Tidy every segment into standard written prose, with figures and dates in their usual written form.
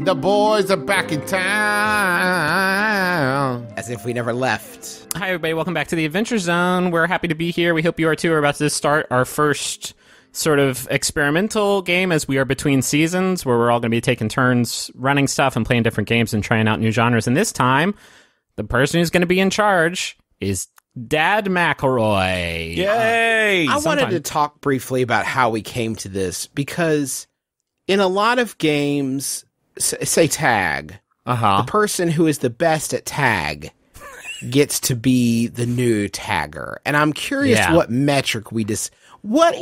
The boys are back in town. As if we never left. Hi, everybody. Welcome back to the Adventure Zone. We're happy to be here. We hope you are too. We're about to start our first sort of experimental game as we are between seasons, where we're all going to be taking turns running stuff and playing different games and trying out new genres. And this time, the person who's going to be in charge is Dad McElroy. Yay! I wanted to talk briefly about how we came to this, because in a lot of games, say tag, the person who is the best at tag gets to be the new tagger. And I'm curious what metric we what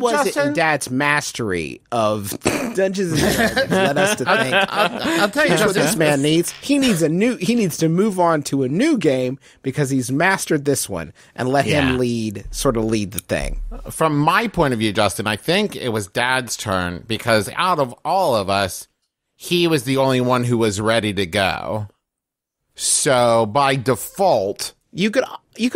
was Justin, it in Dad's mastery of Dungeons and Dragons led us to think I'll tell you that's what Justin, this man needs. He needs to move on to a new game because he's mastered this one, and let him lead the thing. From my point of view, Justin, I think it was Dad's turn because out of all of us, he was the only one who was ready to go. So by default, You could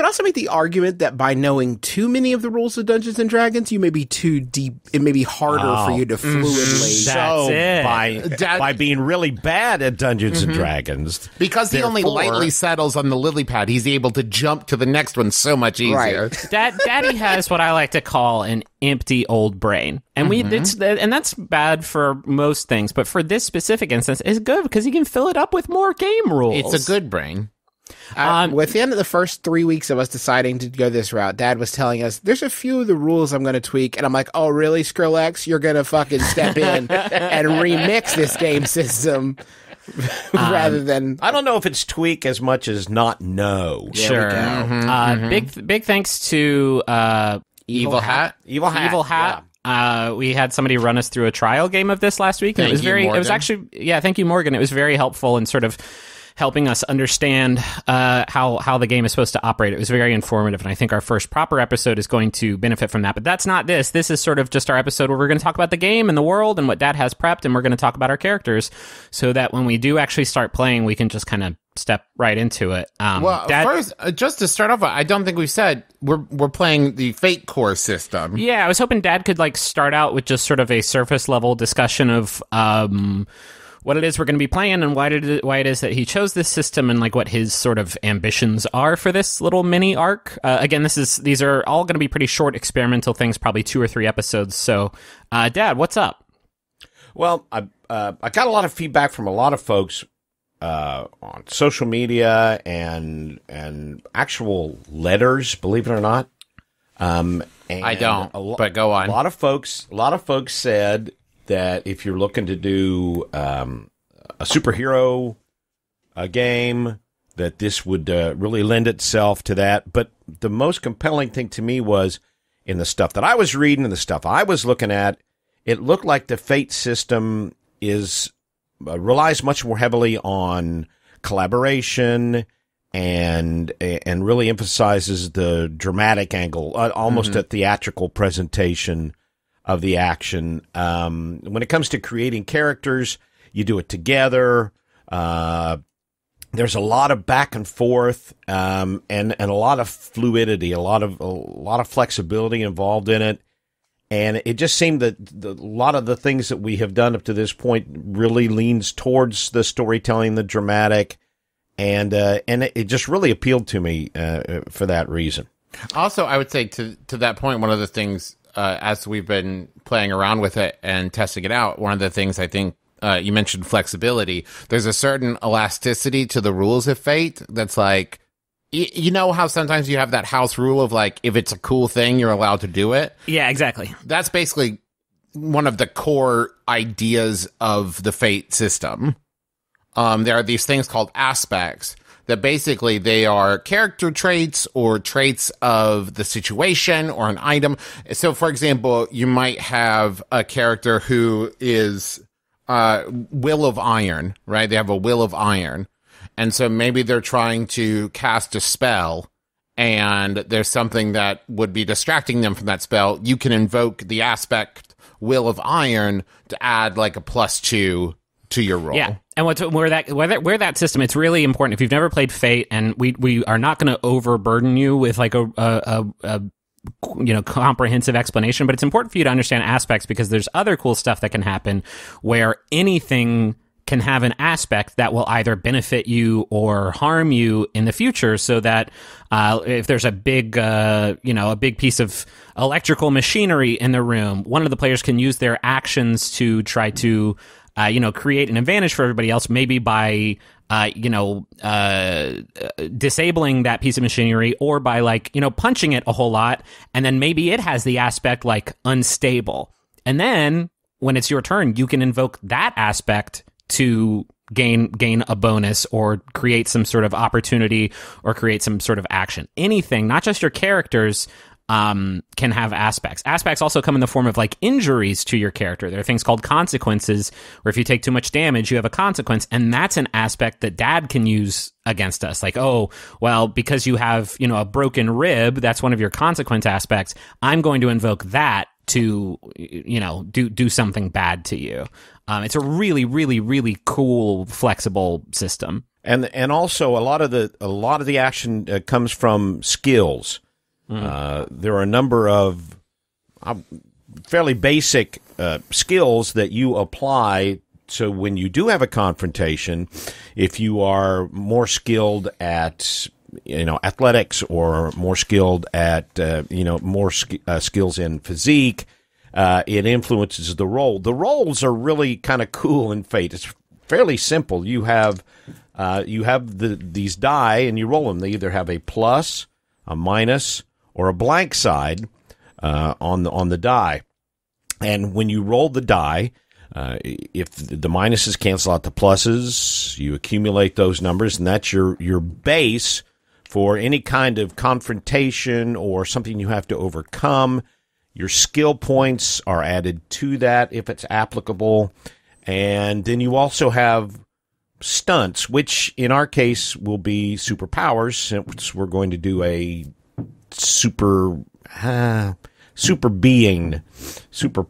also make the argument that by knowing too many of the rules of Dungeons and Dragons, you may be too deep. It may be harder for you to fluidly. That's it. By being really bad at Dungeons and Dragons, because he only lightly settles on the lily pad, he's able to jump to the next one so much easier. Right. Daddy has what I like to call an empty old brain, and and that's bad for most things, but for this specific instance, it's good because he can fill it up with more game rules. It's a good brain. Within the first 3 weeks of us deciding to go this route, Dad was telling us, there's a few of the rules I'm going to tweak. And I'm like, oh, really, Skrillex? You're going to fucking step in and remix this game system rather than... I don't know if it's tweak as much as not know. Sure. Big thanks to Evil Hat. Evil Hat. Yeah. We had somebody run us through a trial game of this last week. And Thank you, Morgan. Thank you, Morgan. It was very helpful in sort of helping us understand how the game is supposed to operate. It was very informative, and I think our first proper episode is going to benefit from that. But that's not this. This is sort of just our episode where we're going to talk about the game and the world and what Dad has prepped, and we're going to talk about our characters so that when we do actually start playing, we can just kind of step right into it. Dad, first, just to start off, I don't think we've said we're playing the Fate Core system. Yeah, I was hoping Dad could start out with just sort of a surface level discussion of what it is we're going to be playing and why it is that he chose this system and what his sort of ambitions are for this little mini arc. Again, these are all going to be pretty short experimental things, probably 2 or 3 episodes. So, Dad, what's up? Well, I got a lot of feedback from a lot of folks on social media and actual letters, believe it or not. I don't, but go on. A lot of folks said that if you're looking to do a superhero game, that this would really lend itself to that. But the most compelling thing to me was in the stuff that I was reading and the stuff I was looking at, it looked like the Fate system relies much more heavily on collaboration and really emphasizes the dramatic angle, almost a theatrical presentation of the action. When it comes to creating characters, you do it together. There's a lot of back and forth, and a lot of fluidity, a lot of flexibility involved in it. And it just seemed that a lot of the things that we have done up to this point really leans towards the storytelling, the dramatic, and it just really appealed to me for that reason. Also, I would say to that point, one of the things, as we've been playing around with it and testing it out, one of the things I think you mentioned flexibility. There's a certain elasticity to the rules of Fate that's you know how sometimes you have that house rule of if it's a cool thing, you're allowed to do it? Yeah, exactly. That's basically one of the core ideas of the Fate system. There are these things called aspects that basically they are character traits or traits of the situation or an item. So, for example, you might have a character who is will of iron, right? They have a will of iron. And so maybe they're trying to cast a spell and there's something that would be distracting them from that spell. You can invoke the aspect will of iron to add a +2 to your roll. Yeah. And where that system, it's really important. If you've never played Fate, and we are not going to overburden you with a comprehensive explanation, but it's important for you to understand aspects because there's other cool stuff that can happen where anything can have an aspect that will either benefit you or harm you in the future, so that if there's a big piece of electrical machinery in the room, one of the players can use their actions to try to create an advantage for everybody else, maybe by disabling that piece of machinery, or by punching it a whole lot, and then maybe it has the aspect like unstable. And then when it's your turn, you can invoke that aspect to gain a bonus or create some sort of opportunity or create some sort of action. Anything, not just your characters, can have aspects. Aspects also come in the form of like injuries to your character. There are things called consequences, where if you take too much damage, you have a consequence, and that's an aspect that Dad can use against us. Like, oh, well, because you have, a broken rib, that's one of your consequence aspects. I'm going to invoke that to, do something bad to you. It's a really, really, really cool, flexible system. And also a lot of the action comes from skills. There are a number of fairly basic skills that you apply. So when you do have a confrontation, if you are more skilled at athletics, or more skilled at skills in physique, it influences the roll. The rolls are really kind of cool in Fate. It's fairly simple. You have these die, and you roll them. They either have a plus, a minus, or a blank side on the die. And when you roll the die, if the minuses cancel out the pluses, you accumulate those numbers, and that's your base for any kind of confrontation or something you have to overcome. Your skill points are added to that if it's applicable. And then you also have stunts, which in our case will be superpowers, since we're going to do a super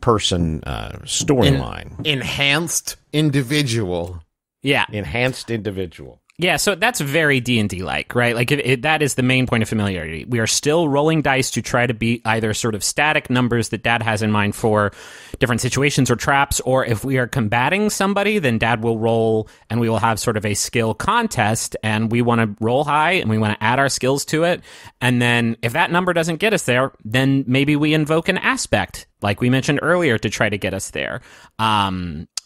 person storyline. Enhanced individual. Yeah. Enhanced individual. Yeah, so that's very D&D like, right? Like that is the main point of familiarity. We are still rolling dice to try to beat either sort of static numbers that Dad has in mind for different situations or traps, or if we are combating somebody, then Dad will roll and we will have sort of a skill contest, and we want to roll high and we want to add our skills to it. And then if that number doesn't get us there, then maybe we invoke an aspect, like we mentioned earlier, to try to get us there.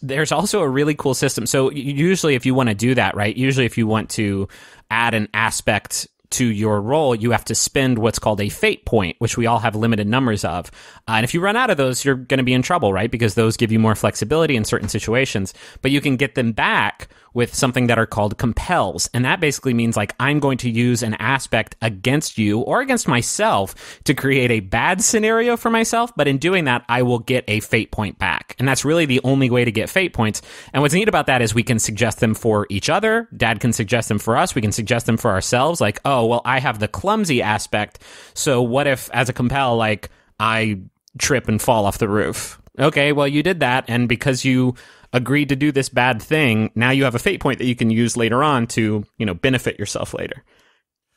There's also a really cool system. So usually if you want to do that, right, usually if you want to add an aspect to your roll, you have to spend what's called a fate point, which we all have limited numbers of. And if you run out of those, you're going to be in trouble, right? Because those give you more flexibility in certain situations. But you can get them back with something that are called compels. And that basically means like I'm going to use an aspect against you or against myself to create a bad scenario for myself. But in doing that, I will get a fate point back. And that's really the only way to get fate points. And what's neat about that is we can suggest them for each other. Dad can suggest them for us. We can suggest them for ourselves. Like, oh, well, I have the clumsy aspect. So what if as a compel, like I trip and fall off the roof? Okay, well, you did that. And because you agreed to do this bad thing, now you have a fate point that you can use later on to, benefit yourself later.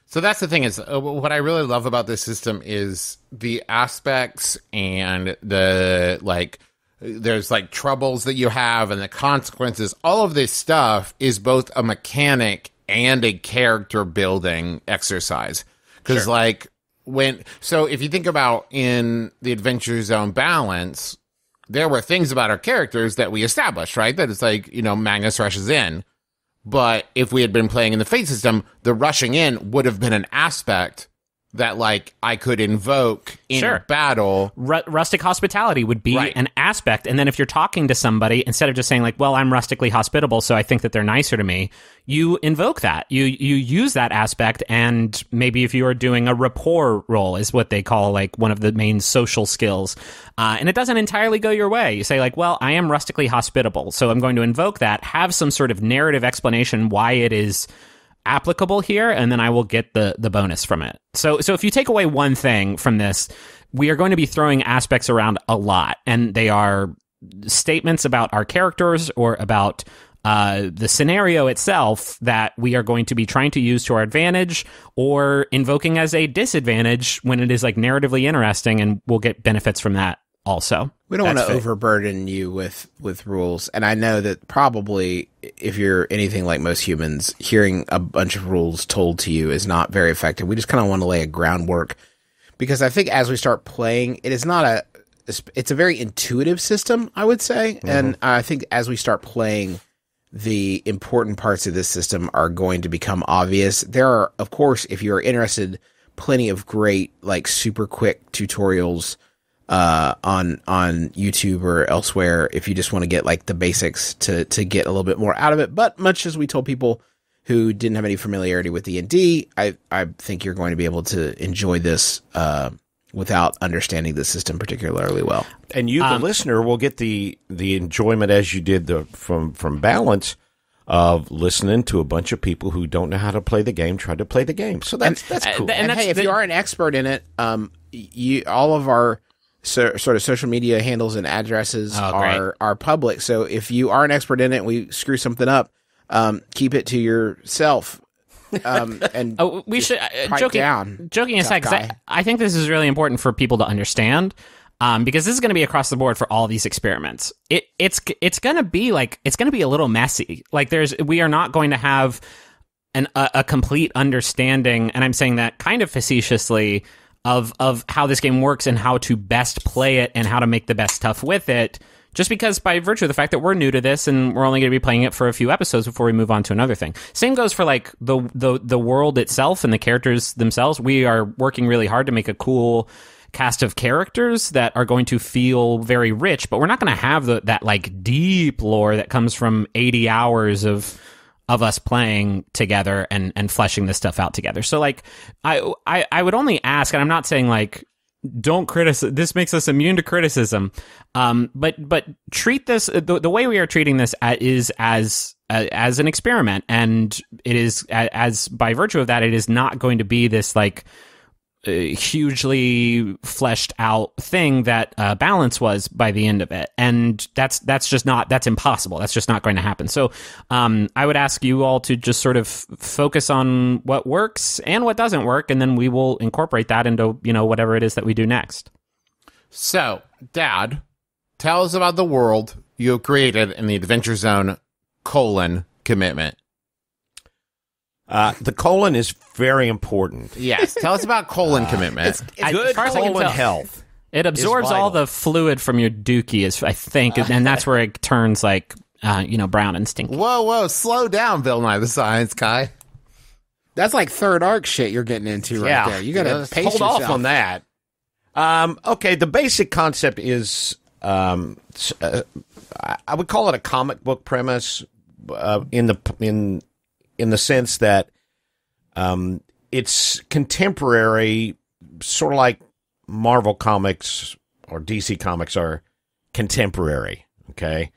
So that's the thing is, what I really love about this system is the aspects and there's like troubles that you have and the consequences. All of this stuff is both a mechanic and a character building exercise. Because if you think about in the Adventure Zone balance, there were things about our characters that we established, right? That it's like, Magnus rushes in. But if we had been playing in the Fate system, the rushing in would have been an aspect that, like, I could invoke in a battle. Rustic hospitality would be an aspect. And then if you're talking to somebody, instead of just saying, like, well, I'm rustically hospitable, so I think that they're nicer to me, you invoke that. You use that aspect, and maybe if you are doing a rapport roll is what they call, like, one of the main social skills. And it doesn't entirely go your way. You say, like, well, I am rustically hospitable, so I'm going to invoke that, have some sort of narrative explanation why it is applicable here, and then I will get the bonus from it. So if you take away one thing from this, we are going to be throwing aspects around a lot, and they are statements about our characters or about the scenario itself that we are going to be trying to use to our advantage or invoking as a disadvantage when it is like narratively interesting, and we'll get benefits from that also. We don't want to overburden you with rules. And I know that probably if you're anything like most humans, hearing a bunch of rules told to you is not very effective. We just kind of want to lay a groundwork, because I think as we start playing, it's a very intuitive system, I would say. Mm-hmm. And I think as we start playing, the important parts of this system are going to become obvious. There are, of course, if you're interested, plenty of great, like, super quick tutorials on YouTube or elsewhere if you just want to get, like, the basics to get a little bit more out of it. But much as we told people who didn't have any familiarity with D&D, I think you're going to be able to enjoy this without understanding the system particularly well. And you, the listener, will get the enjoyment, as you did from Balance, of listening to a bunch of people who don't know how to play the game try to play the game. So that's cool. And hey, if you are an expert in it, all of our sort of social media handles and addresses are public. So if you are an expert in it and we screw something up, keep it to yourself. And we should joking aside, because I think this is really important for people to understand, because this is going to be across the board for all these experiments. It's going to be a little messy. Like we are not going to have a complete understanding, and I'm saying that kind of facetiously, of how this game works and how to best play it and how to make the best stuff with it. Just because by virtue of the fact that we're new to this and we're only going to be playing it for a few episodes before we move on to another thing. Same goes for like the world itself and the characters themselves. We are working really hard to make a cool cast of characters that are going to feel very rich, but we're not going to have that like deep lore that comes from 80 hours of us playing together and fleshing this stuff out together. So like I would only ask, and I'm not saying like don't criticize, this makes us immune to criticism, but treat this the way we are treating this is as an experiment, and it is as by virtue of that, it is not going to be this like hugely fleshed out thing that Balance was by the end of it, and that's impossible. That's just not going to happen. So I would ask you all to just sort of focus on what works and what doesn't work, and then we will incorporate that into whatever it is that we do next. So, Dad, tell us about the world you have created in the Adventure Zone : commitment. The colon is very important. Yes, tell us about commitment. It's good colon health. It absorbs all the fluid from your dookie, I think, and that's where it turns like brown and stinky. Whoa, slow down, Bill Nye the Science Guy. That's like third arc shit you're getting into right there. You got to pace hold yourself. off on that. Okay, the basic concept is I would call it a comic book premise in the sense that it's contemporary, sort of like Marvel Comics or DC Comics are contemporary, okay?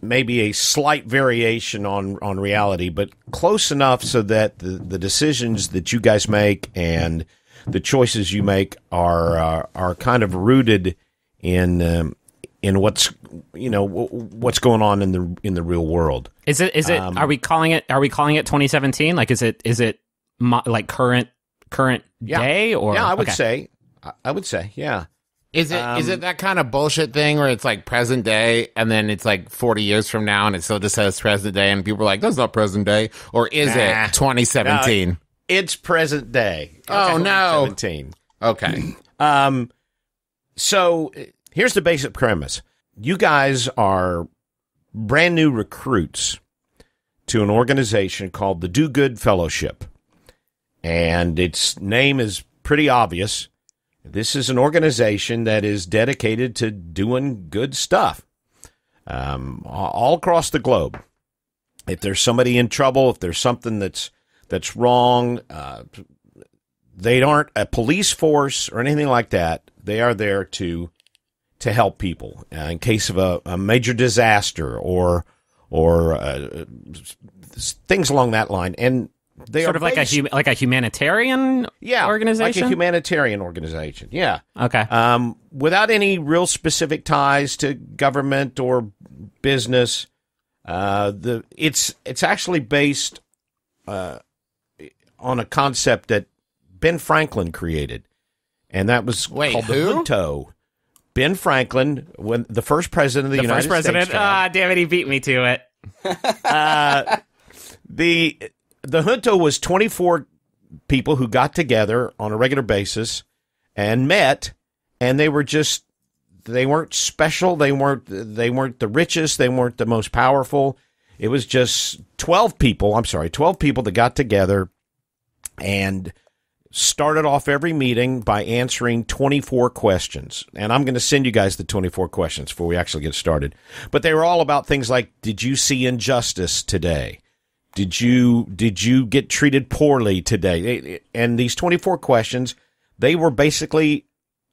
Maybe a slight variation on reality, but close enough so that the decisions that you guys make and the choices you make are kind of rooted in what's going on in the real world. Is it are we calling it 2017? Like is it like current day, or I would say yeah. Is it that kind of bullshit thing where it's like present day and then it's like 40 years from now and it still just says present day and people are like, that's not present day? Or is it 2017? No, it's present day. Oh, no. 2017. Okay. So here's the basic premise. You guys are brand new recruits to an organization called the Do Good Fellowship. And its name is pretty obvious. This is an organization that is dedicated to doing good stuff all across the globe. If there's somebody in trouble, if there's something that's wrong, they aren't a police force or anything like that. They are there to help people in case of a major disaster or things along that line. And they sort are of like a humanitarian organization? Like a humanitarian organization, yeah. Okay. Without any real specific ties to government or business. It's actually based on a concept that Ben Franklin created, and that was called the Hood Toe. Ben Franklin, when the first president of the United States. The first president. Damn it, he beat me to it. The junto was 24 people who got together on a regular basis and met, and they weren't special. They weren't the richest. They weren't the most powerful. It was just 12 people that got together and started off every meeting by answering 24 questions. And I'm going to send you guys the 24 questions before we actually get started. But they were all about things like, did you see injustice today? Did you get treated poorly today? And these 24 questions, they were basically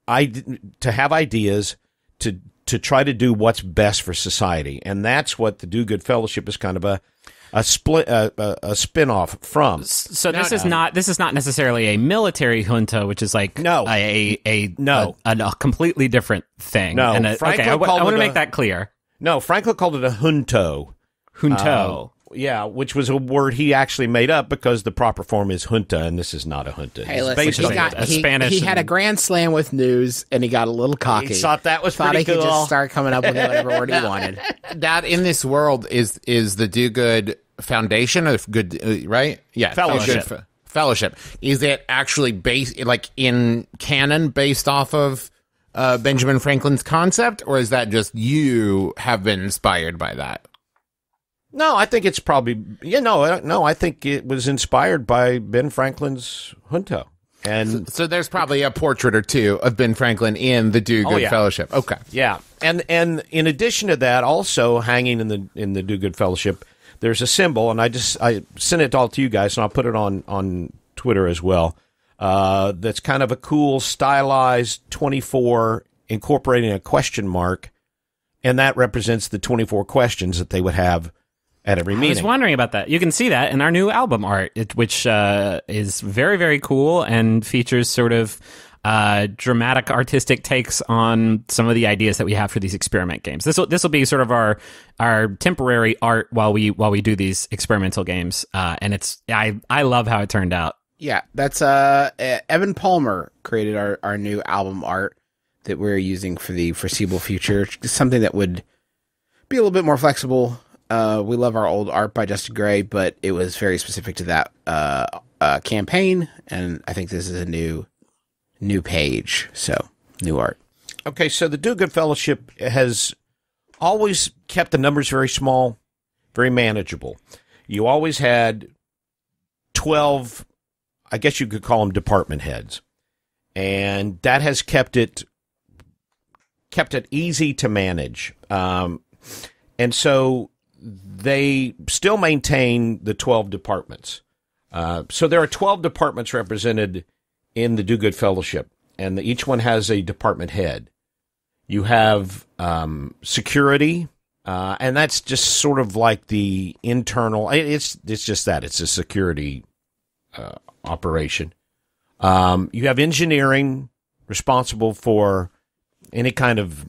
to have ideas to try to do what's best for society. And that's what the Do Good Fellowship is kind of a spin-off from. So this is not necessarily a military junta, which is like a completely different thing. No, I want to make that clear. No, Franklin called it a junto. Junto. Which was a word he actually made up because the proper form is junta, and this is not a junta. Hey, listen, he had a grand slam with news, and he got a little cocky. He thought that was pretty cool. He could just start coming up with whatever word he wanted. That in this world is the Do Good Foundation of good, right? Yeah, Fellowship. Fellowship. Is it actually based, like in canon, based off of Benjamin Franklin's concept, or is that just you have been inspired by that? No, I think it's probably I think it was inspired by Ben Franklin's junto, and so there's probably a portrait or two of Ben Franklin in the Do Good Fellowship. Okay, yeah, and in addition to that, also hanging in the Do Good Fellowship, there's a symbol, and I sent it all to you guys, and I'll put it on Twitter as well. That's kind of a cool stylized 24 incorporating a question mark, and that represents the 24 questions that they would have at every meeting. I was wondering about that. You can see that in our new album art, which is very, very cool and features sort of dramatic artistic takes on some of the ideas that we have for these experiment games. This will be sort of our temporary art while we do these experimental games, and I love how it turned out. Yeah, that's Evan Palmer created our new album art that we're using for the foreseeable future. Something that would be a little bit more flexible. We love our old art by Justin Gray, but it was very specific to that campaign, and I think this is a new page, so new art. Okay, so the Do Good Fellowship has always kept the numbers very small, very manageable. You always had 12, I guess you could call them department heads, and that has kept it easy to manage. And so they still maintain the 12 departments. So there are 12 departments represented in the Do Good Fellowship, and each one has a department head. You have security, and that's just sort of like the internal. It's just that it's a security operation. You have engineering, responsible for any kind of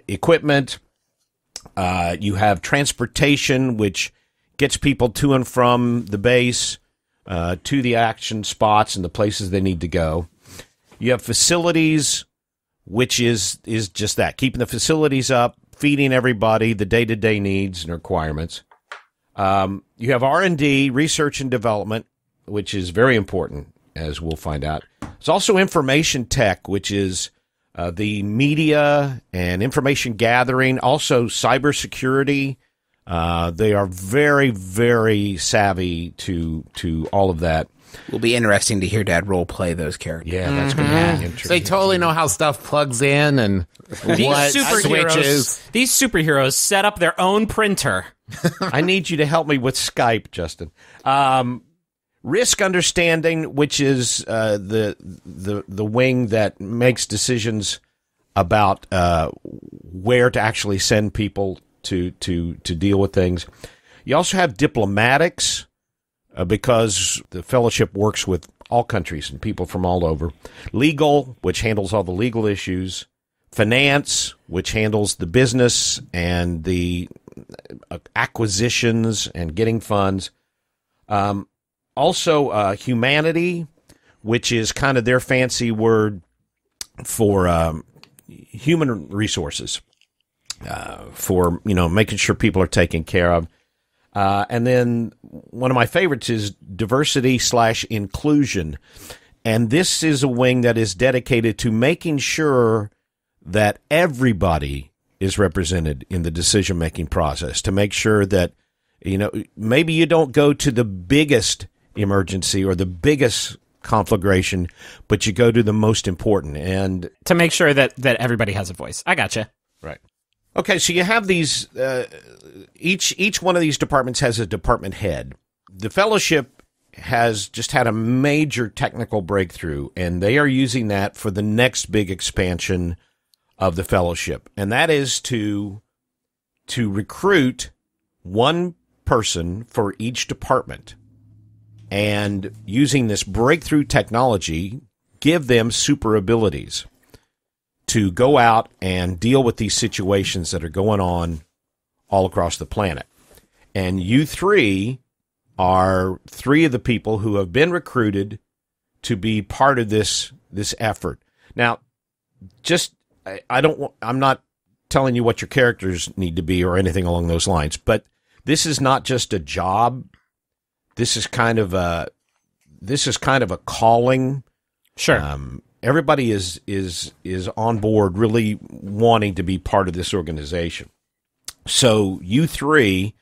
equipment. You have transportation, which gets people to and from the base, to the action spots and the places they need to go. You have facilities, which is just that, keeping the facilities up, feeding everybody the day-to-day needs and requirements. You have R&D, research and development, which is very important, as we'll find out. There's also information tech, which is the media and information gathering, also cybersecurity. They are very, very savvy to all of that. Will be interesting to hear Dad role play those characters. Yeah, that's going to be interesting. They totally know how stuff plugs in and what switches. These superheroes set up their own printer. I need you to help me with Skype, Justin. Risk understanding, which is the wing that makes decisions about where to actually send people to deal with things. You also have diplomatics, because the fellowship works with all countries and people from all over. Legal, which handles all the legal issues. Finance, which handles the business and the acquisitions and getting funds. Also, humanity, which is kind of their fancy word for, human resources for making sure people are taken care of. And then one of my favorites is diversity/inclusion. And this is a wing that is dedicated to making sure that everybody is represented in the decision-making process, to make sure that, maybe you don't go to the biggest emergency or the biggest conflagration, but you go to the most important. And to make sure that everybody has a voice. I gotcha. Right. Okay, so you have these, each one of these departments has a department head. The Fellowship has just had a major technical breakthrough, and they are using that for the next big expansion of the Fellowship. And that is to recruit one person for each department, and using this breakthrough technology, give them super abilities to go out and deal with these situations that are going on all across the planet. And you three are three of the people who have been recruited to be part of this effort. Now, I'm not telling you what your characters need to be or anything along those lines, but this is not just a job. This is kind of a calling. Sure. Everybody is on board, really wanting to be part of this organization. So you three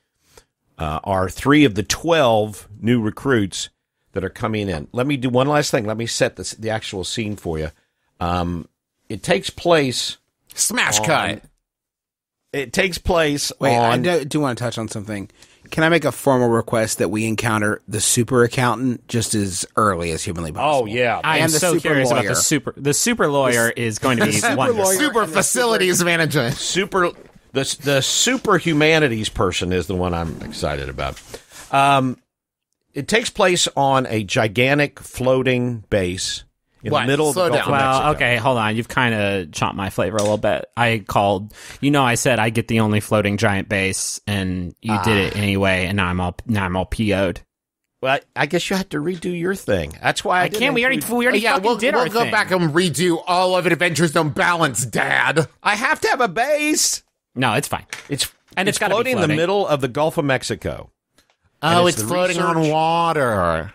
are three of the 12 new recruits that are coming in. Let me do one last thing. Let me set the actual scene for you. It takes place... Smash cut! It takes place Wait, on... I do want to touch on something. Can I make a formal request that we encounter the super accountant just as early as humanly possible? Oh, yeah. I am And the so super curious lawyer. about the super lawyer is going to be wonderful. Super facilities management. The super humanities person is the one I'm excited about. It takes place on a gigantic floating base in the middle of the Gulf of Mexico. Well, okay, hold on. You've kind of chopped my flavor a little bit. I said I get the only floating giant base, and you did it anyway, and now I'm all PO'd. Well, I guess you have to redo your thing. That's why I can't. We already did our We'll go thing. back and redo all of Adventures Don't Balance, Dad. I have to have a base. No, it's fine. It's gotta be floating in the middle of the Gulf of Mexico. Oh, it's it's the floating on research. water.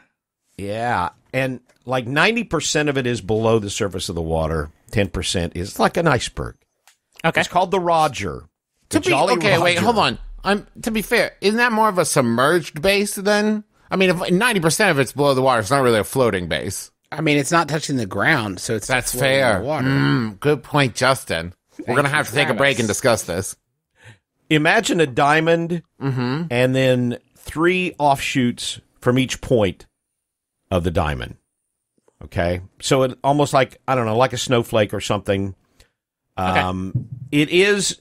Yeah, and like 90% of it is below the surface of the water. 10% is like an iceberg. Okay. It's called the Roger. The Jolly Wait, Roger. hold on. To be fair, isn't that more of a submerged base then? I mean, if 90% of it's below the water, it's not really a floating base. I mean, it's not touching the ground, so it's That's floating in fair. the water. Good point, Justin. We're going to have to take a break and discuss this. Imagine a diamond and then 3 offshoots from each point of the diamond. Okay? So it almost like, I don't know, like a snowflake or something. It's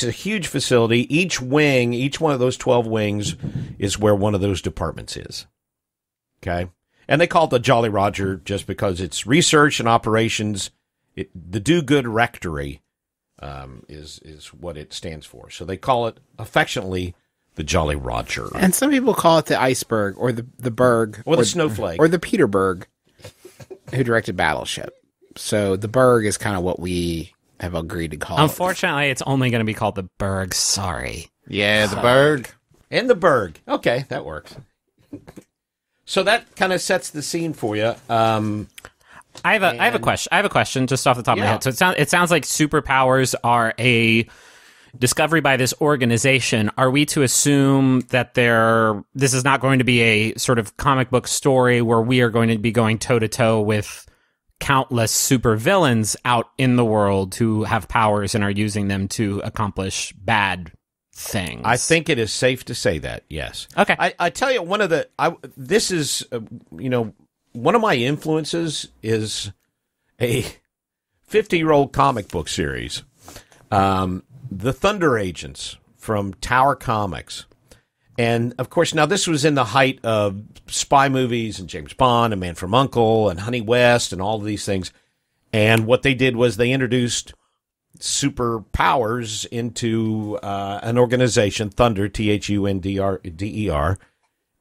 a huge facility. Each one of those 12 wings is where one of those departments is. Okay? And they call it the Jolly Roger just because it's research and operations. The Do-Good Rectory is what it stands for. So they call it affectionately the Jolly Roger. And some people call it the iceberg or the berg. Or the snowflake. Or the Peter Berg, who directed Battleship. So the berg is kind of what we have agreed to call it. Unfortunately, it's only going to be called the Berg. Sorry. Yeah, the Berg. And the Berg. Okay, that works. So that kind of sets the scene for you. I have a question. I have a question just off the top of my head. So it sounds like superpowers are a discovery by this organization. Are we to assume that this is not going to be a sort of comic book story where we are going to be going toe to toe with countless supervillains out in the world who have powers and are using them to accomplish bad things? I think it is safe to say that, yes. Okay. I tell you, one of my influences is a 50-year-old comic book series, The Thunder Agents from Tower Comics. And, of course, now this was in the height of spy movies and James Bond and Man from U.N.C.L.E. and Honey West and all of these things. And what they did was they introduced superpowers into an organization, Thunder, Thunder,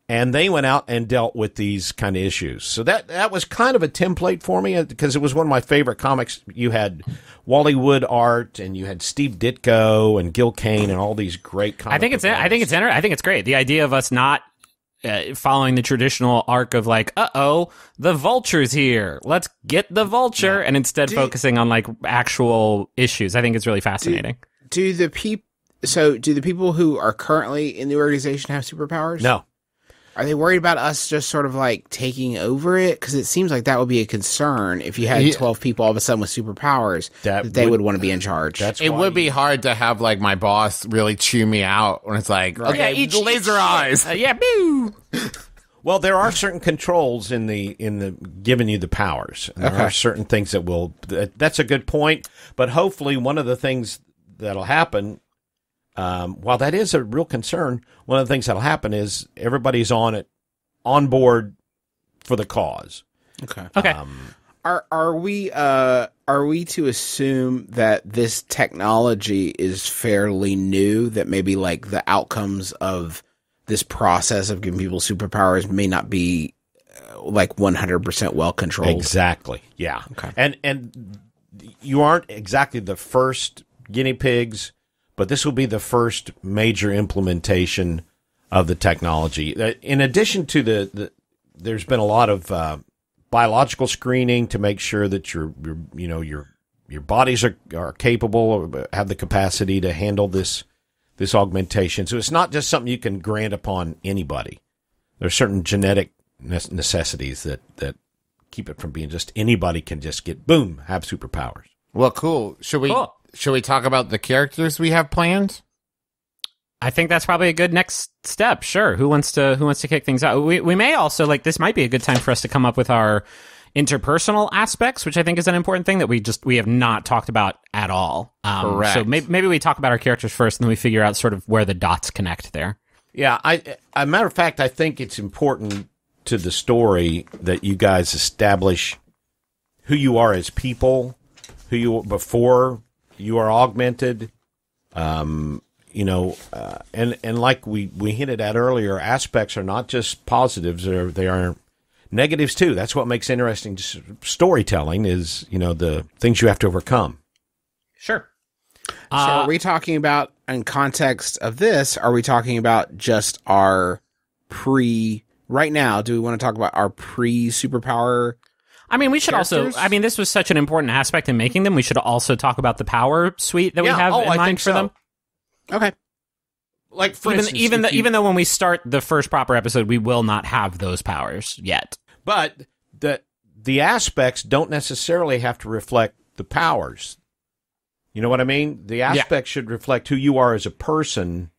And they went out and dealt with these kind of issues. So that was kind of a template for me because it was one of my favorite comics. You had Wally Wood art, and you had Steve Ditko and Gil Kane and all these great comics. I think it's great. The idea of us not following the traditional arc of like, the vulture's here. Let's get the vulture, and instead focusing on like actual issues. I think it's really fascinating. Do the people who are currently in the organization have superpowers? No. Are they worried about us just sort of like taking over it? Because it seems like that would be a concern if you had 12 people all of a sudden with superpowers that they would want to be in charge. It would be hard to have like my boss really chew me out when it's like, okay, each laser eyes. Boo! Well, there are certain controls in the giving you the powers. And there are certain things that will. That's a good point. But hopefully, one of the things that'll happen. While that is a real concern, one of the things that'll happen is everybody's on board for the cause. Okay. Are we to assume that this technology is fairly new? That maybe like the outcomes of this process of giving people superpowers may not be like 100% well controlled. Exactly. Yeah. Okay. And you aren't exactly the first guinea pigs. But this will be the first major implementation of the technology. In addition to there's been a lot of biological screening to make sure that your bodies are capable or have the capacity to handle this augmentation. So it's not just something you can grant upon anybody. There's certain genetic necessities that keep it from being just anybody can just have superpowers. Well, cool. Should we talk about the characters we have planned? I think that's probably a good next step. Sure. Who wants to kick things out? We may also this might be a good time for us to come up with our interpersonal aspects, which I think is an important thing that we have not talked about at all. Correct. So maybe we talk about our characters first, and then we figure out sort of where the dots connect there. Yeah. A matter of fact, I think it's important to the story that you guys establish who you are as people, who you before you are augmented, and like we hinted at earlier, aspects are not just positives; they are negatives too. That's what makes interesting storytelling is the things you have to overcome. Sure. So are we talking about, in context of this, are we talking about just our right now? Do we want to talk about our superpower? I mean, we should characters? also. I mean, this was such an important aspect in making them. We should also talk about the power suite that we have in mind for them. Okay. Like for instance, even though when we start the first proper episode, we will not have those powers yet. But the aspects don't necessarily have to reflect the powers. You know what I mean? The aspects should reflect who you are as a person,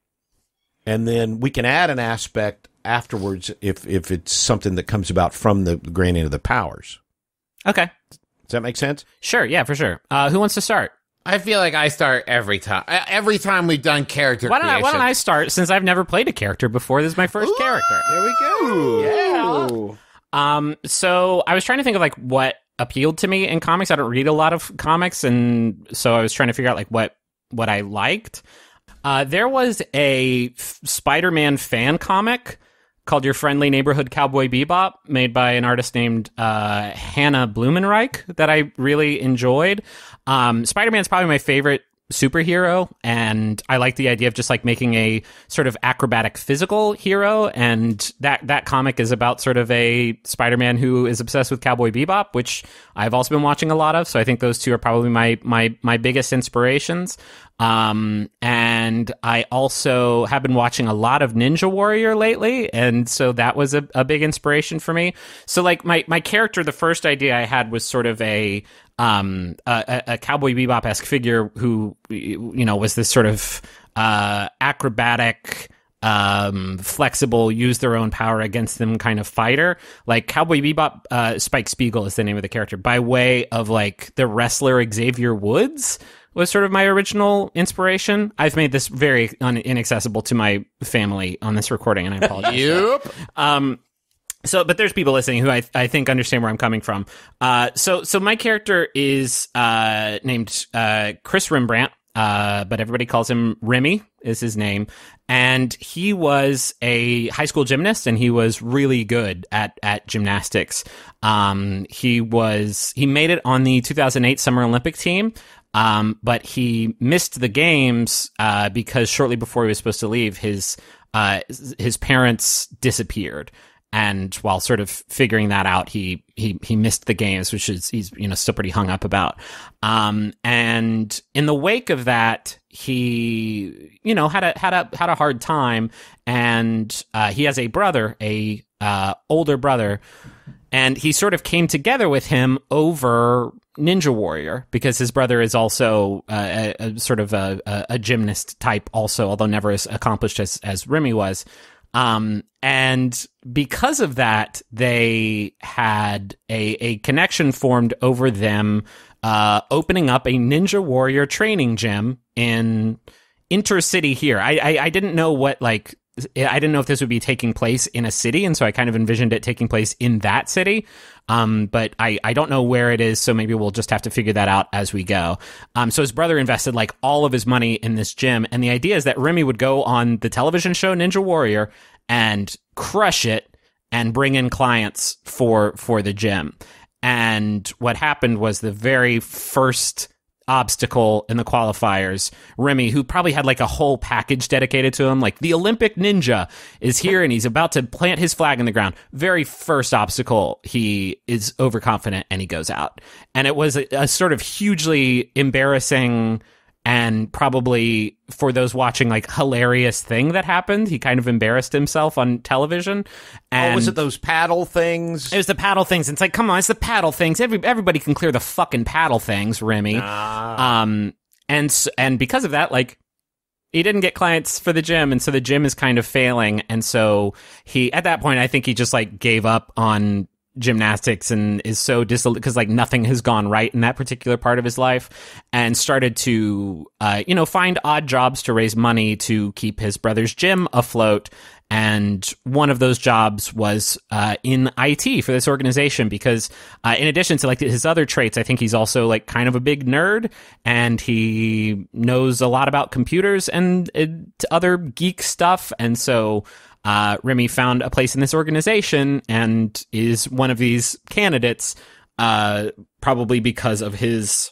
and then we can add an aspect afterwards if it's something that comes about from the granting of the powers. Okay. Does that make sense? Sure. Yeah, for sure. Who wants to start? I feel like I start every time. Every time we've done character creation. Why don't I start, since I've never played a character before? This is my first character. There we go. Yeah. So I was trying to think of like what appealed to me in comics. I don't read a lot of comics, and so I was trying to figure out like what I liked. There was a Spider-Man fan comic called Your Friendly Neighborhood Cowboy Bebop, made by an artist named Hannah Blumenreich, that I really enjoyed. Spider-Man's probably my favorite superhero, and I like the idea of just like making a sort of acrobatic physical hero, and that comic is about sort of a Spider-Man who is obsessed with Cowboy Bebop, which I've also been watching a lot of, so I think those two are probably my biggest inspirations. And I also have been watching a lot of Ninja Warrior lately, and so that was a big inspiration for me. So like my character, the first idea I had was sort of a Cowboy Bebop-esque figure who, was this sort of acrobatic, flexible, use their own power against them kind of fighter. Like Cowboy Bebop, Spike Spiegel is the name of the character, by way of like the wrestler Xavier Woods was sort of my original inspiration. I've made this very inaccessible to my family on this recording, and I apologize. Yep. But there's people listening who I think understand where I'm coming from. So my character is named Chris Rembrandt, but everybody calls him Remy is his name. And he was a high school gymnast, and he was really good at gymnastics. He made it on the 2008 Summer Olympic team, but he missed the games because shortly before he was supposed to leave, his parents disappeared. And while sort of figuring that out, he missed the games, which is he's still pretty hung up about. And in the wake of that, he had a hard time, and he has a brother, older brother, and he sort of came together with him over Ninja Warrior because his brother is also a sort of a gymnast type, also, although never as accomplished as Remy was. And because of that, they had a connection formed over them opening up a Ninja Warrior training gym in Intercity here. I didn't know I didn't know if this would be taking place in a city, and so I kind of envisioned it taking place in that city. But I don't know where it is, so maybe we'll just have to figure that out as we go. So his brother invested all of his money in this gym, and the idea is that Remy would go on the television show Ninja Warrior and crush it and bring in clients for the gym. And what happened was the very first obstacle in the qualifiers, Remy, who probably had a whole package dedicated to him, the Olympic Ninja is here and he's about to plant his flag in the ground. Very first obstacle, he is overconfident and he goes out. And it was a sort of hugely embarrassing and probably for those watching hilarious thing that happened. He kind of embarrassed himself on television. And was it those paddle things? It was the paddle things. It's come on, it's the paddle things. Everybody can clear the fucking paddle things, Remy. And because of that, he didn't get clients for the gym, and so the gym is kind of failing. And so at that point, I think he just gave up on gymnastics and is so because nothing has gone right in that particular part of his life, and started to find odd jobs to raise money to keep his brother's gym afloat. And one of those jobs was in IT for this organization, because in addition to his other traits, I think he's also kind of a big nerd, and he knows a lot about computers and other geek stuff. And so Remy found a place in this organization and is one of these candidates, probably because of his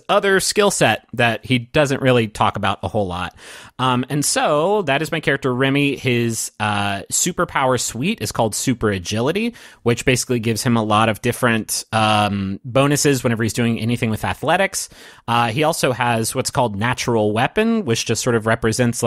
other skill set that he doesn't really talk about a whole lot. And so that is my character, Remy. His superpower suite is called Super Agility, which basically gives him a lot of different bonuses whenever he's doing anything with athletics. He also has what's called Natural Weapon, which just sort of represents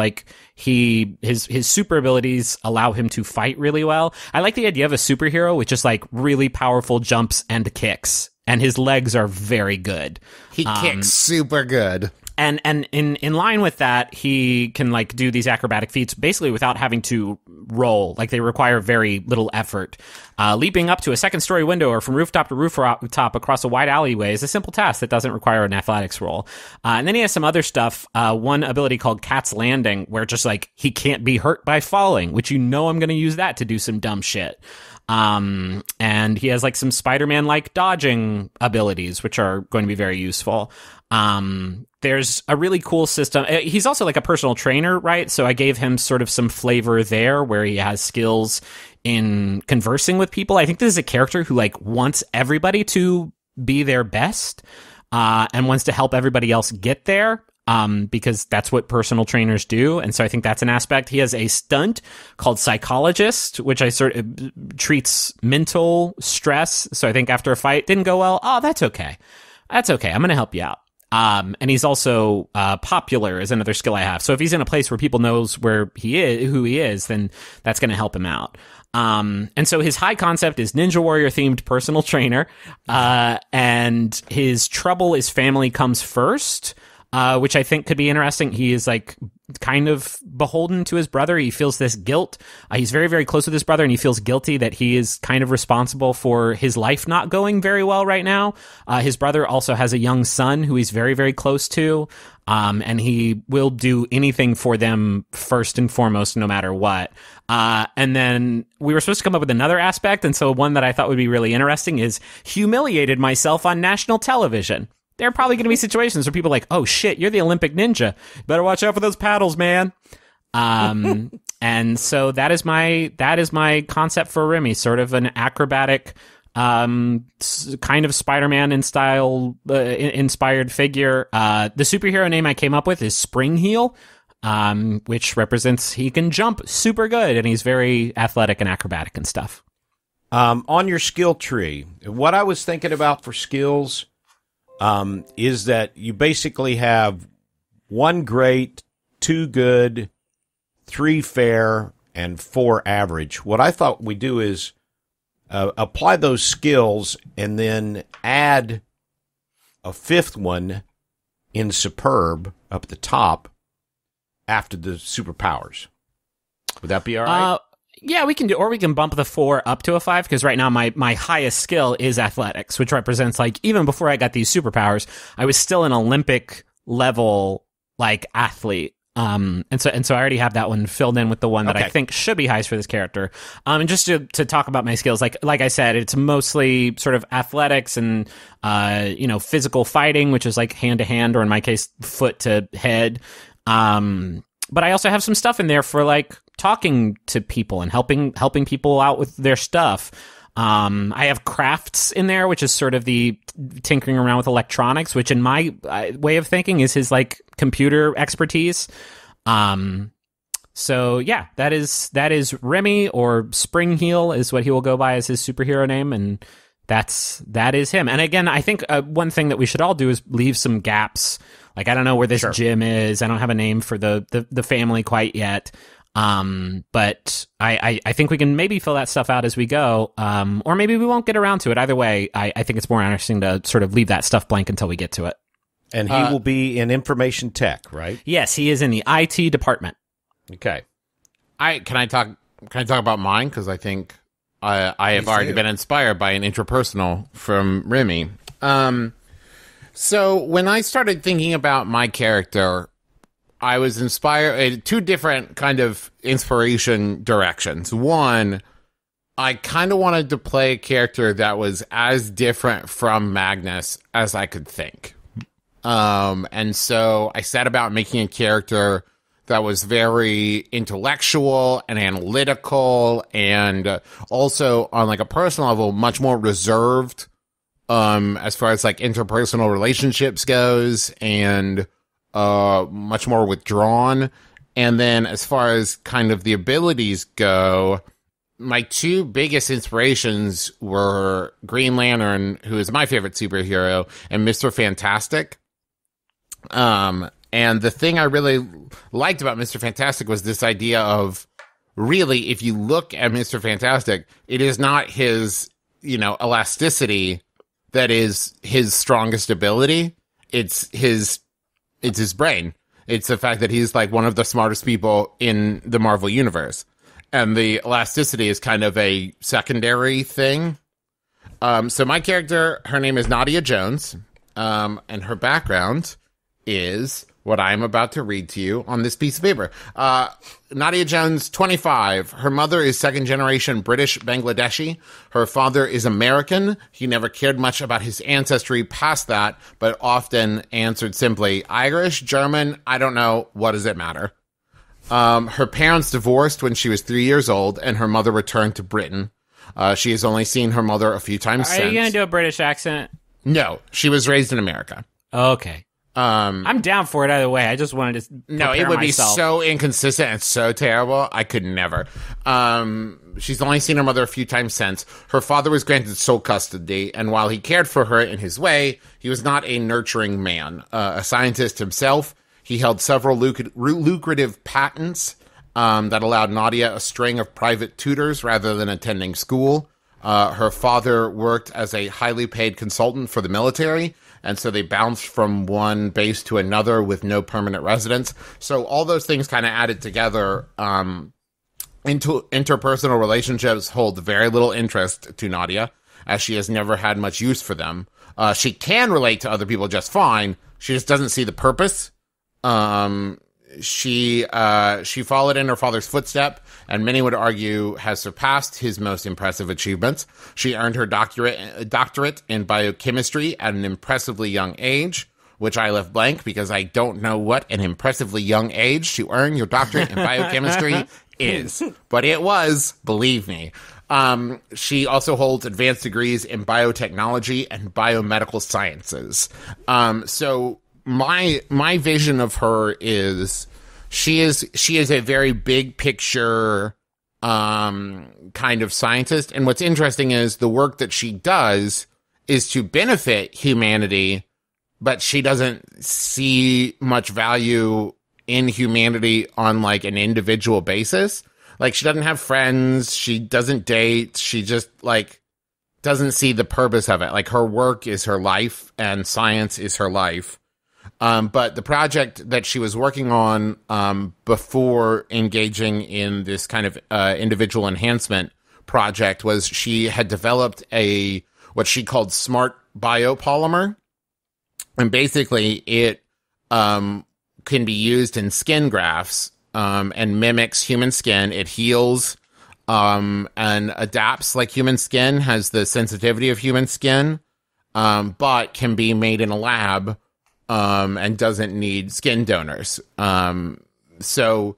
his super abilities allow him to fight really well. I like the idea of a superhero with just really powerful jumps and kicks. And his legs are very good. He kicks super good. And in line with that, he can do these acrobatic feats basically without having to roll. They require very little effort. Leaping up to a second-story window or from rooftop to rooftop across a wide alleyway is a simple task that doesn't require an athletics roll. And then he has some other stuff. One ability called Cat's Landing, where just he can't be hurt by falling, which I'm going to use that to do some dumb shit. And he has some Spider-Man-like dodging abilities, which are going to be very useful. There's a really cool system. He's also a personal trainer, right? So I gave him sort of some flavor there where he has skills in conversing with people. I think this is a character who wants everybody to be their best, and wants to help everybody else get there. Because that's what personal trainers do. And so I think that's an aspect. He has a stunt called Psychologist, which I sort of treats mental stress. So I think after a fight didn't go well, that's okay. That's okay. I'm going to help you out. And he's also popular is another skill I have. So if he's in a place where people knows who he is, then that's going to help him out. And so his high concept is Ninja Warrior themed personal trainer. And his trouble is family comes first. Which I think could be interesting. He is kind of beholden to his brother. He feels this guilt. He's very, very close with his brother, and he feels guilty that he is kind of responsible for his life not going very well right now. His brother also has a young son who he's very, very close to. And he will do anything for them first and foremost, no matter what. And then we were supposed to come up with another aspect. And so one that I thought would be really interesting is humiliated myself on national television. there are probably going to be situations where people are like, oh shit, you're the Olympic ninja. Better watch out for those paddles, man. And so that is my concept for Remy, sort of an acrobatic, kind of Spider-Man inspired figure. The superhero name I came up with is Springheel, which represents he can jump super good and he's very athletic and acrobatic and stuff. On your skill tree, what I was thinking about for skills is that you basically have 1 great, 2 good, 3 fair, and 4 average. What I thought we do is apply those skills and then add a 5th one in superb up at the top after the superpowers. Would that be all right? Yeah, we can do, or we can bump the 4 up to a 5, because right now my highest skill is athletics, which represents, like, even before I got these superpowers, I was still an Olympic level, like, athlete. And so I already have that one filled in with the one that I think should be highest for this character. And just to talk about my skills, like I said, it's mostly sort of athletics and, physical fighting, which is like hand to hand, or in my case, foot to head. But I also have some stuff in there for like talking to people and helping people out with their stuff. I have crafts in there, which is sort of the tinkering around with electronics, which in my way of thinking is his like computer expertise. So yeah, that is Remy, or Springheel is what he will go by as his superhero name. And that is him. And again, I think one thing that we should all do is leave some gaps. Like, I don't know where this gym is. I don't have a name for the family quite yet. But I think we can maybe fill that stuff out as we go. Or maybe we won't get around to it. Either way, I think it's more interesting to sort of leave that stuff blank until we get to it. And he will be in information tech, right? Yes, he is in the IT department. Okay. Can I talk about mine? Because I think I have already been inspired by an interpersonal from Remy. So when I started thinking about my character, I was inspired, 2 different kind of inspiration directions. One, I kind of wanted to play a character that was as different from Magnus as I could think. And so I set about making a character that was very intellectual and analytical, and also on like a personal level, much more reserved, as far as like interpersonal relationships goes, and much more withdrawn. And then as far as kind of the abilities go, my 2 biggest inspirations were Green Lantern, who is my favorite superhero, and Mr. Fantastic. And the thing I really liked about Mr. Fantastic was this idea of, really, if you look at Mr. Fantastic, it is not his, elasticity that is his strongest ability. It's his brain. It's the fact that he's like one of the smartest people in the Marvel universe. And the elasticity is kind of a secondary thing. So my character, her name is Nadia Jones. And her background is what I'm about to read to you on this piece of paper. Nadia Jones, 25. Her mother is 2nd-generation British Bangladeshi. Her father is American. He never cared much about his ancestry past that, but often answered simply, Irish, German, I don't know, what does it matter? Her parents divorced when she was 3 years old, and her mother returned to Britain. She has only seen her mother a few times since. Are you going to do a British accent? No, she was raised in America. Okay. I'm down for it either way. I just wanted to No, it would myself. be so inconsistent and so terrible. I could never. She's only seen her mother a few times since. Her father was granted sole custody, and while he cared for her in his way, he was not a nurturing man. A scientist himself, he held several lucrative patents that allowed Nadia a string of private tutors rather than attending school. Her father worked as a highly paid consultant for the military, and so they bounced from one base to another with no permanent residence. So all those things kind of added together into interpersonal relationships hold very little interest to Nadia, as she has never had much use for them. She can relate to other people just fine. She just doesn't see the purpose. she followed in her father's footstep, and many would argue has surpassed his most impressive achievements. She earned her doctorate in biochemistry at an impressively young age, which I left blank because I don't know what an impressively young age to earn your doctorate in biochemistry is. But it was, believe me. She also holds advanced degrees in biotechnology and biomedical sciences. So my vision of her is she is a very big picture kind of scientist. And what's interesting is the work that she does is to benefit humanity, but she doesn't see much value in humanity on like an individual basis. Like, she doesn't have friends, she doesn't date, she just like doesn't see the purpose of it. Like, her work is her life and science is her life. But the project that she was working on before engaging in this kind of individual enhancement project was she had developed what she called smart biopolymer. And basically, it can be used in skin grafts and mimics human skin. It heals and adapts like human skin, has the sensitivity of human skin, but can be made in a lab and doesn't need skin donors. So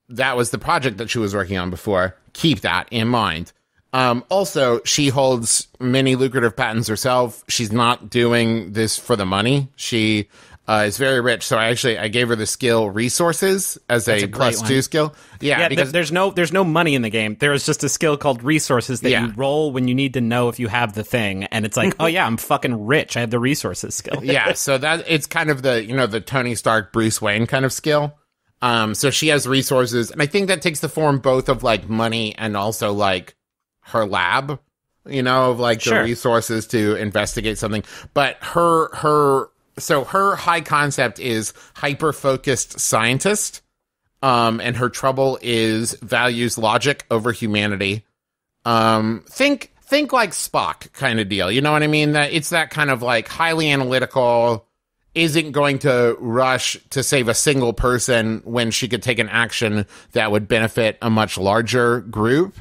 that was the project that she was working on before. Keep that in mind. Also, she holds many lucrative patents herself. She's not doing this for the money. She is very rich. So I gave her the skill resources as a +2 skill. Yeah, because there's no money in the game. There is just a skill called resources that you roll when you need to know if you have the thing. And it's like, oh yeah, I'm fucking rich. I have the resources skill. Yeah. So that it's kind of the Tony Stark, Bruce Wayne kind of skill. So she has resources, and I think that takes the form both of like money and also like her lab, of like the resources to investigate something. But her high concept is hyper-focused scientist, and her trouble is values logic over humanity. Think like Spock kind of deal, you know what I mean? That it's that kind of like highly analytical, isn't going to rush to save a single person when she could take an action that would benefit a much larger group.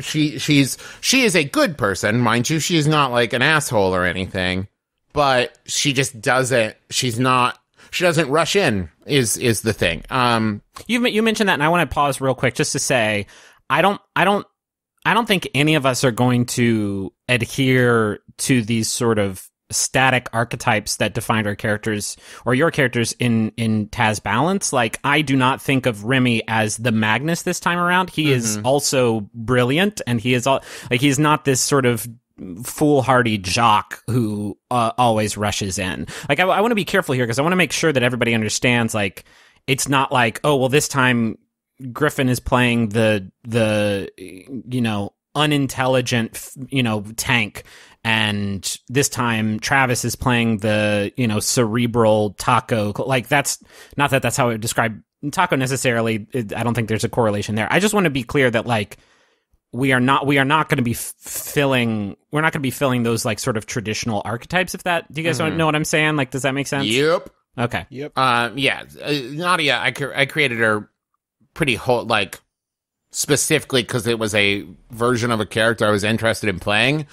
She is a good person, mind you. She is not like an asshole or anything, but she just doesn't. She doesn't rush in. Is the thing. You mentioned that, and I want to pause real quick just to say, I don't think any of us are going to adhere to these sort of static archetypes that defined our characters or your characters in Taz Balance. Like, I do not think of Remy as the Magnus this time around. He is also brilliant, and he is he's not this sort of foolhardy jock who always rushes in. Like, I want to be careful here because I want to make sure that everybody understands, like, it's not like, oh, well, this time Griffin is playing the unintelligent, tank, and this time Travis is playing the, cerebral Taco. Like, that's not that's how I would describe Taco necessarily. I don't think there's a correlation there. I just want to be clear that, like, we are not going to be filling those like sort of traditional archetypes. If that, do you guys know what I'm saying? Like, does that make sense? Yep. Okay. Yep. Nadia, I created her pretty specifically because it was a version of a character I was interested in playing.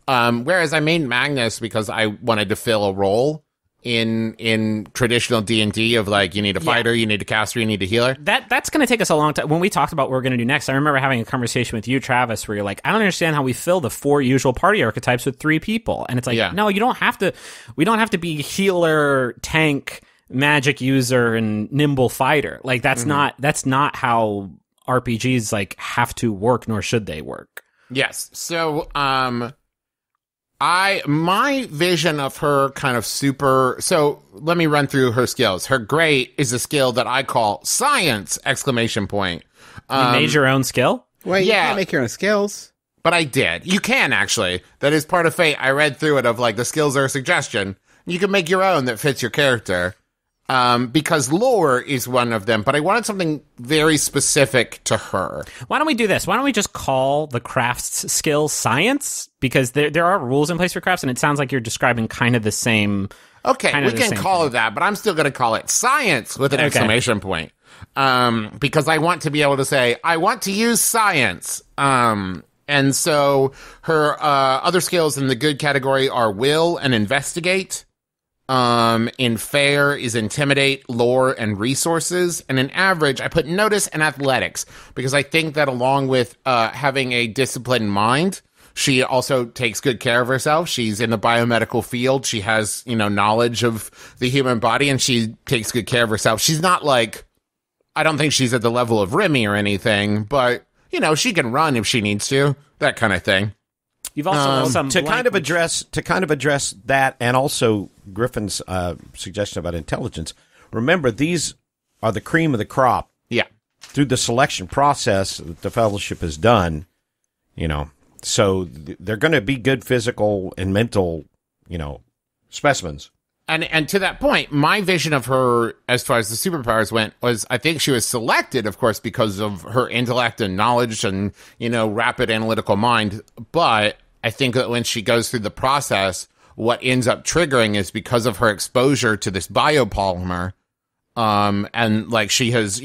Whereas I made Magnus because I wanted to fill a role in traditional D&D of like, you need a fighter, you need a caster, you need a healer. That's going to take us a long time. When we talked about what we're going to do next, I remember having a conversation with you, Travis, where you're like, I don't understand how we fill the 4 usual party archetypes with 3 people. And it's like, no, you don't have to. We don't have to be healer, tank, magic user, and nimble fighter. Like, that's not how RPGs like have to work, nor should they work. Yes. So, my vision of her kind of so let me run through her skills. Her great is a skill that I call science! You made your own skill? Wait, you can't make your own skills. But I did. You can, actually. That is part of Fate. I read through it of like the skills are a suggestion. You can make your own that fits your character. Because lore is one of them, but I wanted something very specific to her. Why don't we do this? Why don't we just call the crafts skill science? Because there are rules in place for crafts, and it sounds like you're describing kind of the same Okay, we can call it that, but I'm still going to call it science with an exclamation point. Because I want to be able to say, I want to use science. And so her other skills in the good category are will and investigate. In fair is intimidate, lore, and resources. And in average, I put notice and athletics because I think that along with having a disciplined mind, she also takes good care of herself. She's in the biomedical field. She has, knowledge of the human body, and she takes good care of herself. She's not like, I don't think she's at the level of Remy or anything, but, she can run if she needs to, that kind of thing. You've also some to kind of address that, and also Griffin's suggestion about intelligence. Remember, these are the cream of the crop. Yeah. Through the selection process that the Fellowship has done, so they're going to be good physical and mental, specimens. And to that point, my vision of her, as far as the superpowers went, was I think she was selected, of course, because of her intellect and knowledge and, rapid analytical mind. But I think that when she goes through the process, what ends up triggering is because of her exposure to this biopolymer. And like she has,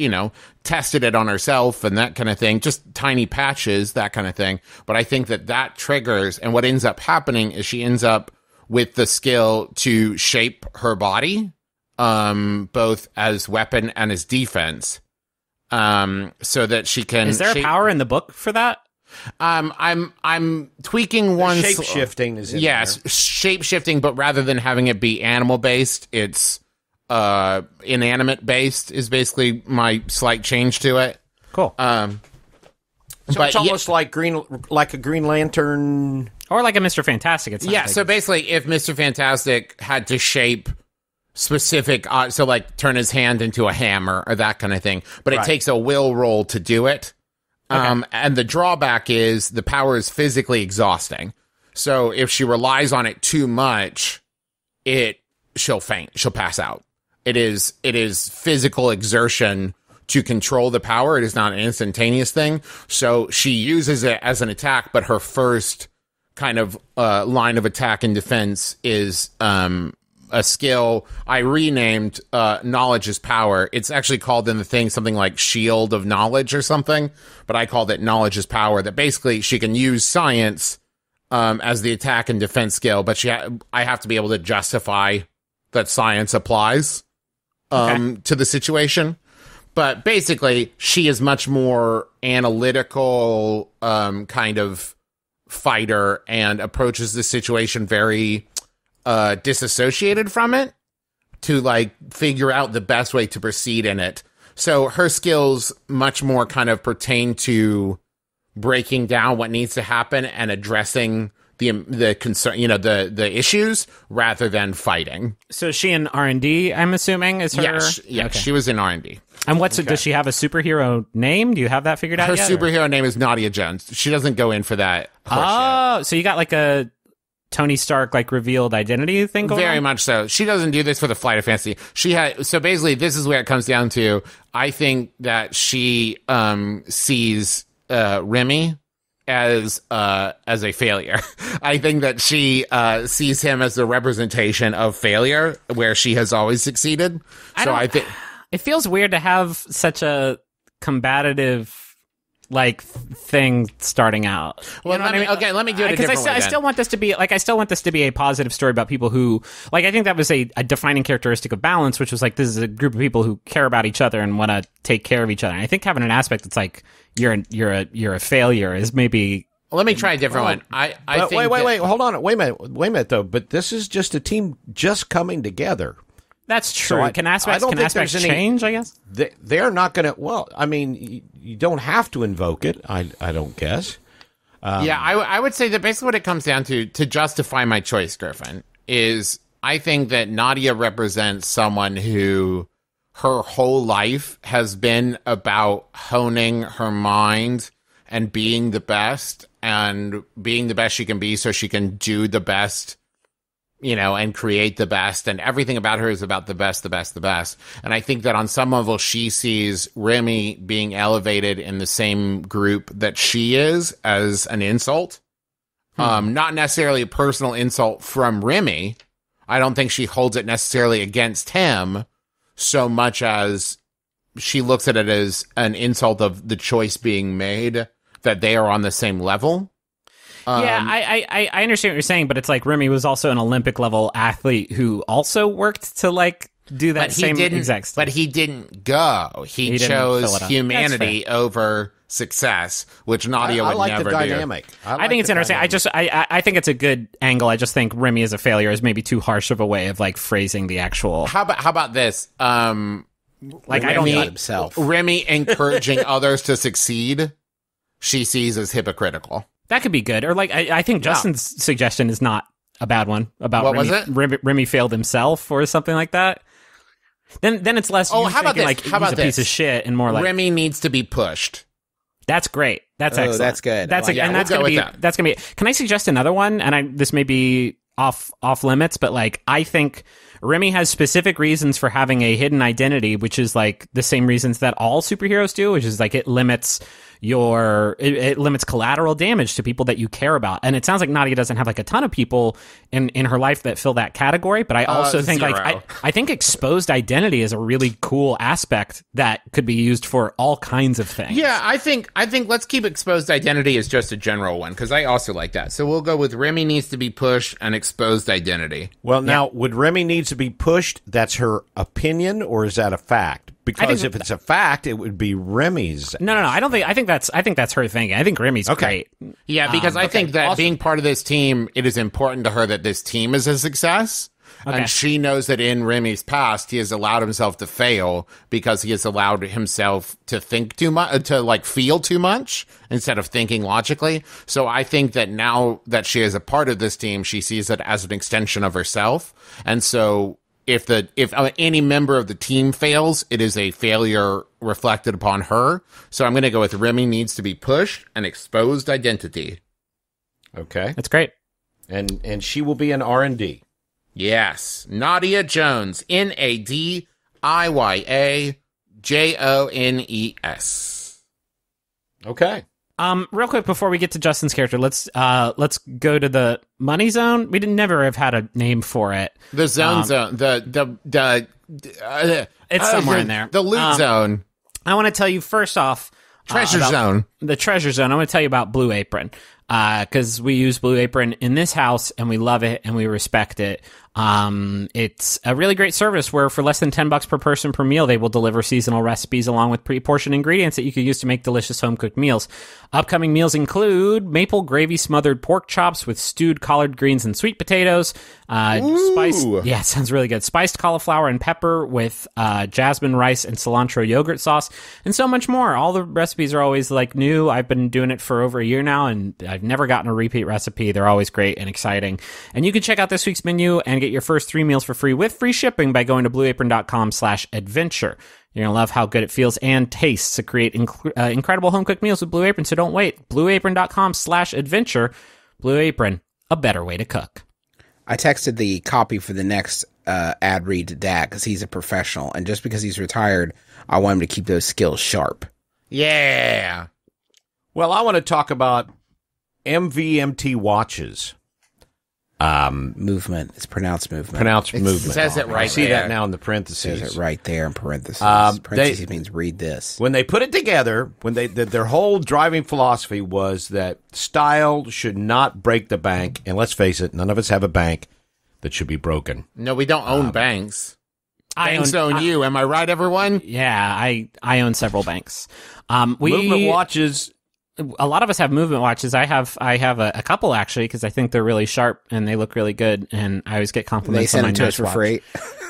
tested it on herself and that kind of thing, just tiny patches, that kind of thing. But I think that triggers, and what ends up happening is she ends up with the skill to shape her body, both as weapon and as defense, so that she can. Is there a power in the book for that? I'm tweaking one. Shape shifting is in yes, shape shifting, but rather than having it be animal based, it's inanimate based. Is basically my slight change to it. Cool. So it's almost like a Green Lantern. Or like a Mr. Fantastic. So basically, if Mr. Fantastic had to shape specific, so like turn his hand into a hammer or that kind of thing, but it takes a will roll to do it. Okay. And the drawback is the power is physically exhausting. So if she relies on it too much, she'll faint. She'll pass out. It is physical exertion to control the power. It is not an instantaneous thing. So she uses it as an attack, but her first kind of line of attack and defense is a skill I renamed Knowledge is Power. It's actually called in the thing something like Shield of Knowledge or something, but I called it Knowledge is Power, that basically she can use science as the attack and defense skill, but I have to be able to justify that science applies to the situation. But basically, she is much more analytical kind of fighter and approaches the situation very disassociated from it to like figure out the best way to proceed in it. So her skills much more kind of pertain to breaking down what needs to happen and addressing the concern, the issues rather than fighting. So is she in R&D, I'm assuming, is her? Yes, okay. She was in R&D. And does she have a superhero name? Do you have that figured out Her yet? superhero name is Nadia Jones. She doesn't go in for that. So you got like a Tony Stark like revealed identity thing going Very on? much so. She doesn't do this for the flight of fancy. So basically this is where it comes down to. I think that she sees Remy as a failure. I think that she sees him as the representation of failure where she has always succeeded. I think it feels weird to have such a combative thing starting out. Well, let me do it a different way. I still want this to be a positive story about people who I think that was a defining characteristic of Balance, which was like this is a group of people who care about each other and want to take care of each other. And I think having an aspect that's like you're a failure is maybe. Well, let me try a different one. I think wait, hold on, wait a minute though. But this is just a team just coming together. That's true. So can aspects change, I guess? They're not going to... Well, I mean, you don't have to invoke it, I don't guess. I would say that basically what it comes down to justify my choice, Griffin, is I think that Nadia represents someone who her whole life has been about honing her mind and being the best she can be so she can do the best, and create the best, and everything about her is about the best. And I think that on some level, she sees Remy being elevated in the same group that she is as an insult. Not necessarily a personal insult from Remy, I don't think she holds it necessarily against him so much as she looks at it as an insult of the choice being made, that they are on the same level. I understand what you're saying, but it's like Remy was also an Olympic level athlete who also worked to like do that same exact stuff. But he didn't go. He chose humanity over success, which Nadia would like never the dynamic. do. I think it's interesting. I think it's a good angle. I just think Remy as a failure is maybe too harsh of a way of like phrasing the actual. How about this? Like I don't Remy himself. Remy encouraging others to succeed, she sees as hypocritical. That could be good. Or like I think Justin's suggestion is not a bad one about what Remy, was it? Remy failed himself or something like that. Then it's less. Oh, how about this? Like, how about he's a piece of shit, and more like Remy needs to be pushed. That's great. That's excellent. That's good. That's like and that. that's gonna be That. that's gonna be. Can I suggest another one? And this may be off limits, but like I think Remy has specific reasons for having a hidden identity, which is like the same reasons that all superheroes do, which is like it limits it limits collateral damage to people that you care about. And it sounds like Nadia doesn't have like a ton of people in her life that fill that category, but I also think zero. like I think exposed identity is a really cool aspect that could be used for all kinds of things. Yeah, I think let's keep exposed identity as just a general one, because I also like that. So we'll go with Remy needs to be pushed and exposed identity. Well, now, would Remy needs to be pushed? That's her opinion, or is that a fact? Because if it's a fact, it would be Remy's. No. I think that's her thinking. I think Remy's great. Yeah, because I think that being part of this team, it is important to her that this team is a success. Okay. And she knows that in Remy's past, he has allowed himself to fail because he has allowed himself to think too much, to like feel too much instead of thinking logically. So I think that now that she is a part of this team, she sees it as an extension of herself. And so if any member of the team fails, it is a failure reflected upon her. So I'm going to go with Remy needs to be pushed and exposed identity. Okay. That's great. And she will be an R&D. Yes. Nadia Jones. NADIYA JONES. Okay. Real quick before we get to Justin's character, let's go to the money zone. We didn't never have had a name for it. The zone. It's somewhere in there. The loot zone. I want to tell you first off, Treasure zone. The treasure zone. I want to tell you about Blue Apron. Because we use Blue Apron in this house and we love it and we respect it. It's a really great service where for less than $10 per person per meal, they will deliver seasonal recipes along with pre-portioned ingredients that you can use to make delicious home-cooked meals. Upcoming meals include maple gravy smothered pork chops with stewed collard greens and sweet potatoes. Spiced, yeah, it sounds really good. Spiced cauliflower and pepper with jasmine rice and cilantro yogurt sauce, and so much more. All the recipes are always like new. I've been doing it for over a year now, and I've never gotten a repeat recipe. They're always great and exciting. And you can check out this week's menu and get your first 3 meals for free with free shipping by going to blueapron.com/adventure. You're going to love how good it feels and tastes to create incredible home-cooked meals with Blue Apron, so don't wait. blueapron.com/adventure. Blue Apron, a better way to cook. I texted the copy for the next ad read to Dad because he's a professional, and just because he's retired, I want him to keep those skills sharp. Yeah. Well, I want to talk about MVMT watches. Movement. It's pronounced movement. Pronounced movement. It says it right I see there. that now in the It parentheses. says it right there in parentheses. Parentheses means read this. When they put it together, their whole driving philosophy was that style should not break the bank. And let's face it, none of us have a bank that should be broken. No, we don't own banks. I Banks own you. Am I right, everyone? Yeah, I own several banks. Movement watches. A lot of us have movement watches. I have a couple actually because I think they're really sharp and they look really good, and I always get compliments. They sent on them my to us for watch. free.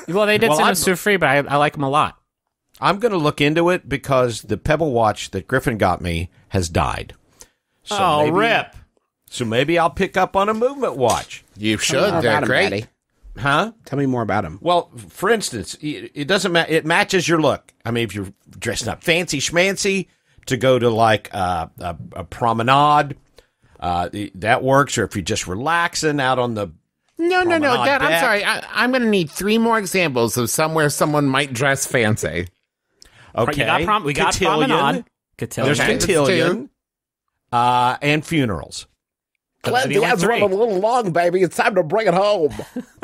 Well, they did send us for free, but I like them a lot. I'm going to look into it because the Pebble watch that Griffin got me has died. So rip! So maybe I'll pick up on a movement watch. You Tell me should. more They're about 'em, great. Daddy. Huh? Tell me more about him. Well, for instance, it doesn't matter. It matches your look. I mean, if you're dressing up fancy schmancy to go to like a promenade, that works. Or if you're just relaxing out on the No, Dad, I'm deck. sorry. I'm going to need 3 more examples of somewhere someone might dress fancy. okay, We got cotillion. promenade. Cotillion. There's Okay, cotillion, and funerals. Clint, the ads run a little long, baby. It's time to bring it home.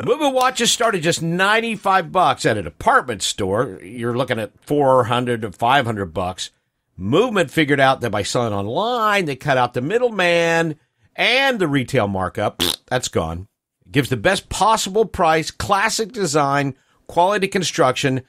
Movement watches start at just $95 at a department store. You're looking at $400 to $500. Movement figured out that by selling online, they cut out the middleman and the retail markup. That's gone. It gives the best possible price, classic design, quality construction,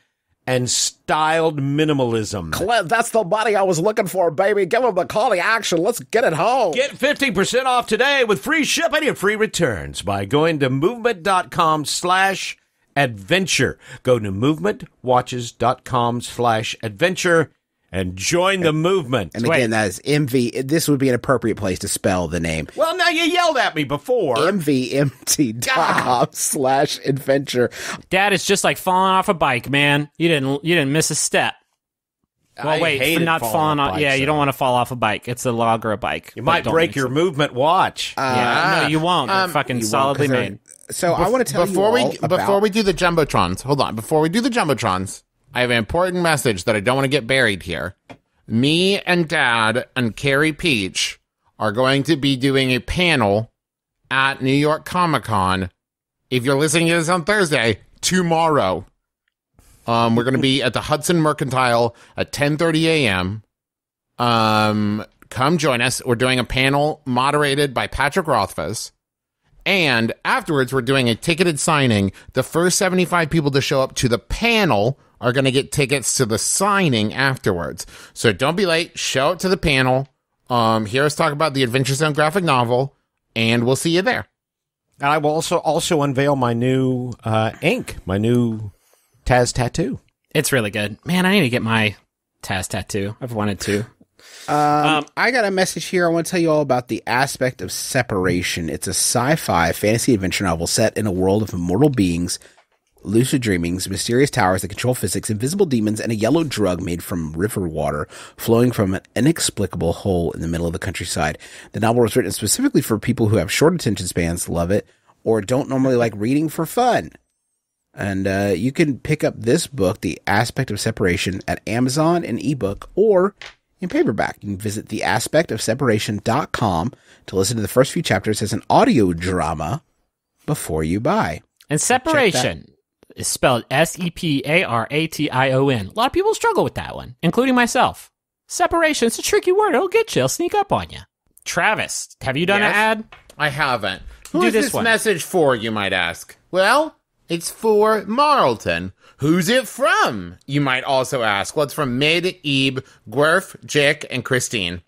and styled minimalism. Clint, that's the money I was looking for, baby. Give him the call to action. Let's get it home. Get 15% off today with free shipping and free returns by going to movement.com/adventure. Go to movementwatches.com/adventure and join the movement. And again, that is MV. This would be an appropriate place to spell the name. Well, now you yelled at me before. MVMT.com/adventure. Dad, it's just like falling off a bike, man. You didn't miss a step. Well, wait, for not falling off. Yeah, you don't want to fall off a bike. It's a log or a bike. You might break your movement watch. No, you won't. They're fucking solidly made. So I want to tell before we do the jumbotrons. Hold on. Before we do the jumbotrons, I have an important message that I don't want to get buried here. Me and Dad and Carrie Peach are going to be doing a panel at New York Comic Con. If you're listening to this on Thursday, tomorrow. We're going to be at the Hudson Mercantile at 10:30 a.m. Come join us. We're doing a panel moderated by Patrick Rothfuss. And afterwards, we're doing a ticketed signing. The first 75 people to show up to the panel are going to get tickets to the signing afterwards. So don't be late. Show up to the panel. Hear us talk about the Adventure Zone graphic novel, and we'll see you there. And I will also unveil my new ink, my new Taz tattoo. It's really good. Man, I need to get my Taz tattoo. I've wanted to. I got a message here. I want to tell you all about The Aspect of Separation. It's a sci-fi fantasy adventure novel set in a world of immortal beings, lucid dreamings, mysterious towers that control physics, invisible demons, and a yellow drug made from river water flowing from an inexplicable hole in the middle of the countryside. The novel was written specifically for people who have short attention spans, love it, or don't normally like reading for fun. And you can pick up this book, The Aspect of Separation, at Amazon in ebook or in paperback. You can visit theaspectofseparation.com to listen to the first few chapters as an audio drama before you buy. And separation is spelled SEPARATION. A lot of people struggle with that one, including myself. Separation, it's a tricky word. It'll get you. It'll sneak up on you. Travis, have you done an ad? I haven't. Who is this message for, you might ask? Well, it's for Marlton. Who's it from? You might also ask. Well, it's from Mid, Ebe, Gwerf, Jick, and Christine.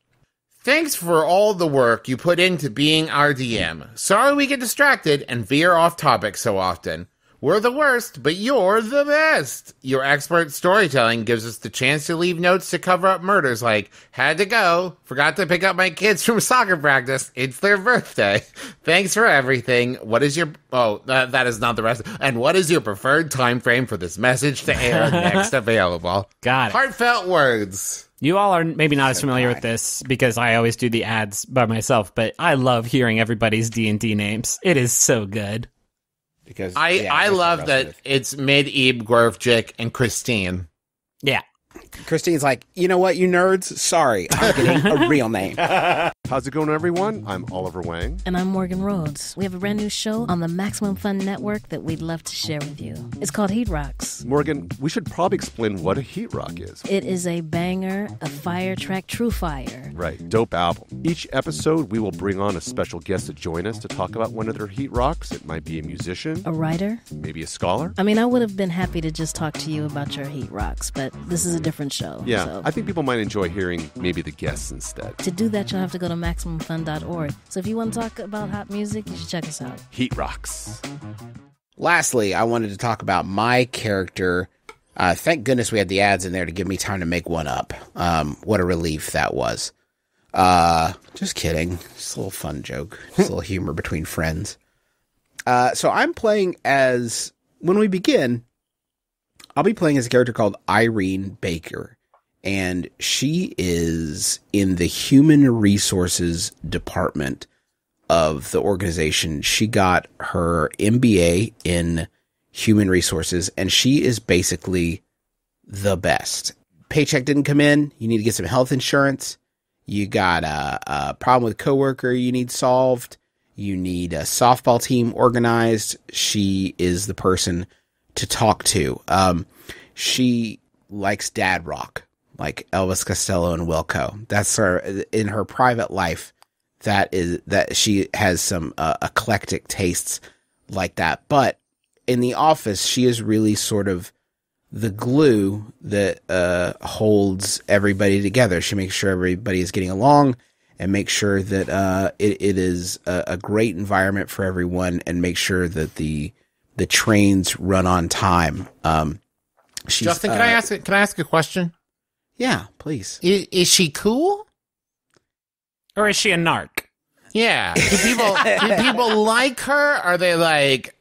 Thanks for all the work you put into being our DM. Sorry we get distracted and veer off topic so often. We're the worst, but you're the best. Your expert storytelling gives us the chance to leave notes to cover up murders like, had to go, forgot to pick up my kids from soccer practice, it's their birthday. Thanks for everything. What is your... Oh, that is not the rest. And what is your preferred time frame for this message to air next available? Got it. Heartfelt words. You all are maybe not as familiar with this because I always do the ads by myself, but I love hearing everybody's D&D names. It is so good. Because I love that it's Mid, Ebe, Gwerf, Jick, and Christine. Yeah. Christine's like, you know what, you nerds? Sorry, I'm getting a real name. How's it going, everyone? I'm Oliver Wang. And I'm Morgan Rhodes. We have a brand new show on the Maximum Fun Network that we'd love to share with you. It's called Heat Rocks. Morgan, we should probably explain what a heat rock is. It is a banger, a fire track, true fire. Right, dope album. Each episode, we will bring on a special guest to join us to talk about one of their heat rocks. It might be a musician. A writer. Maybe a scholar. I mean, I would have been happy to just talk to you about your heat rocks, but this is a different show. Yeah, so. I think people might enjoy hearing maybe the guests instead. To do that, you'll have to go to MaximumFun.org. So if you want to talk about hot music, you should check us out. Heat Rocks. Lastly, I wanted to talk about my character. Thank goodness we had the ads in there to give me time to make one up. What a relief that was. Just kidding. Just a little fun joke. Just a little humor between friends. So I'm playing as, when we begin, I'll be playing as a character called Irene Baker. And she is in the human resources department of the organization. She got her MBA in human resources, and she is basically the best. Paycheck didn't come in. You need to get some health insurance. You got a problem with a coworker you need solved. you need a softball team organized, she is the person to talk to. She likes dad rock, like Elvis Costello and Wilco. That's her in her private life. That she has some eclectic tastes like that. But in the office, she is really sort of the glue that holds everybody together. She makes sure everybody is getting along and makes sure that it is a great environment for everyone, and make sure that the trains run on time. Justin, can I ask a question? Yeah, please. Is she cool? Or is she a narc? Yeah. Do people like her? Are they like,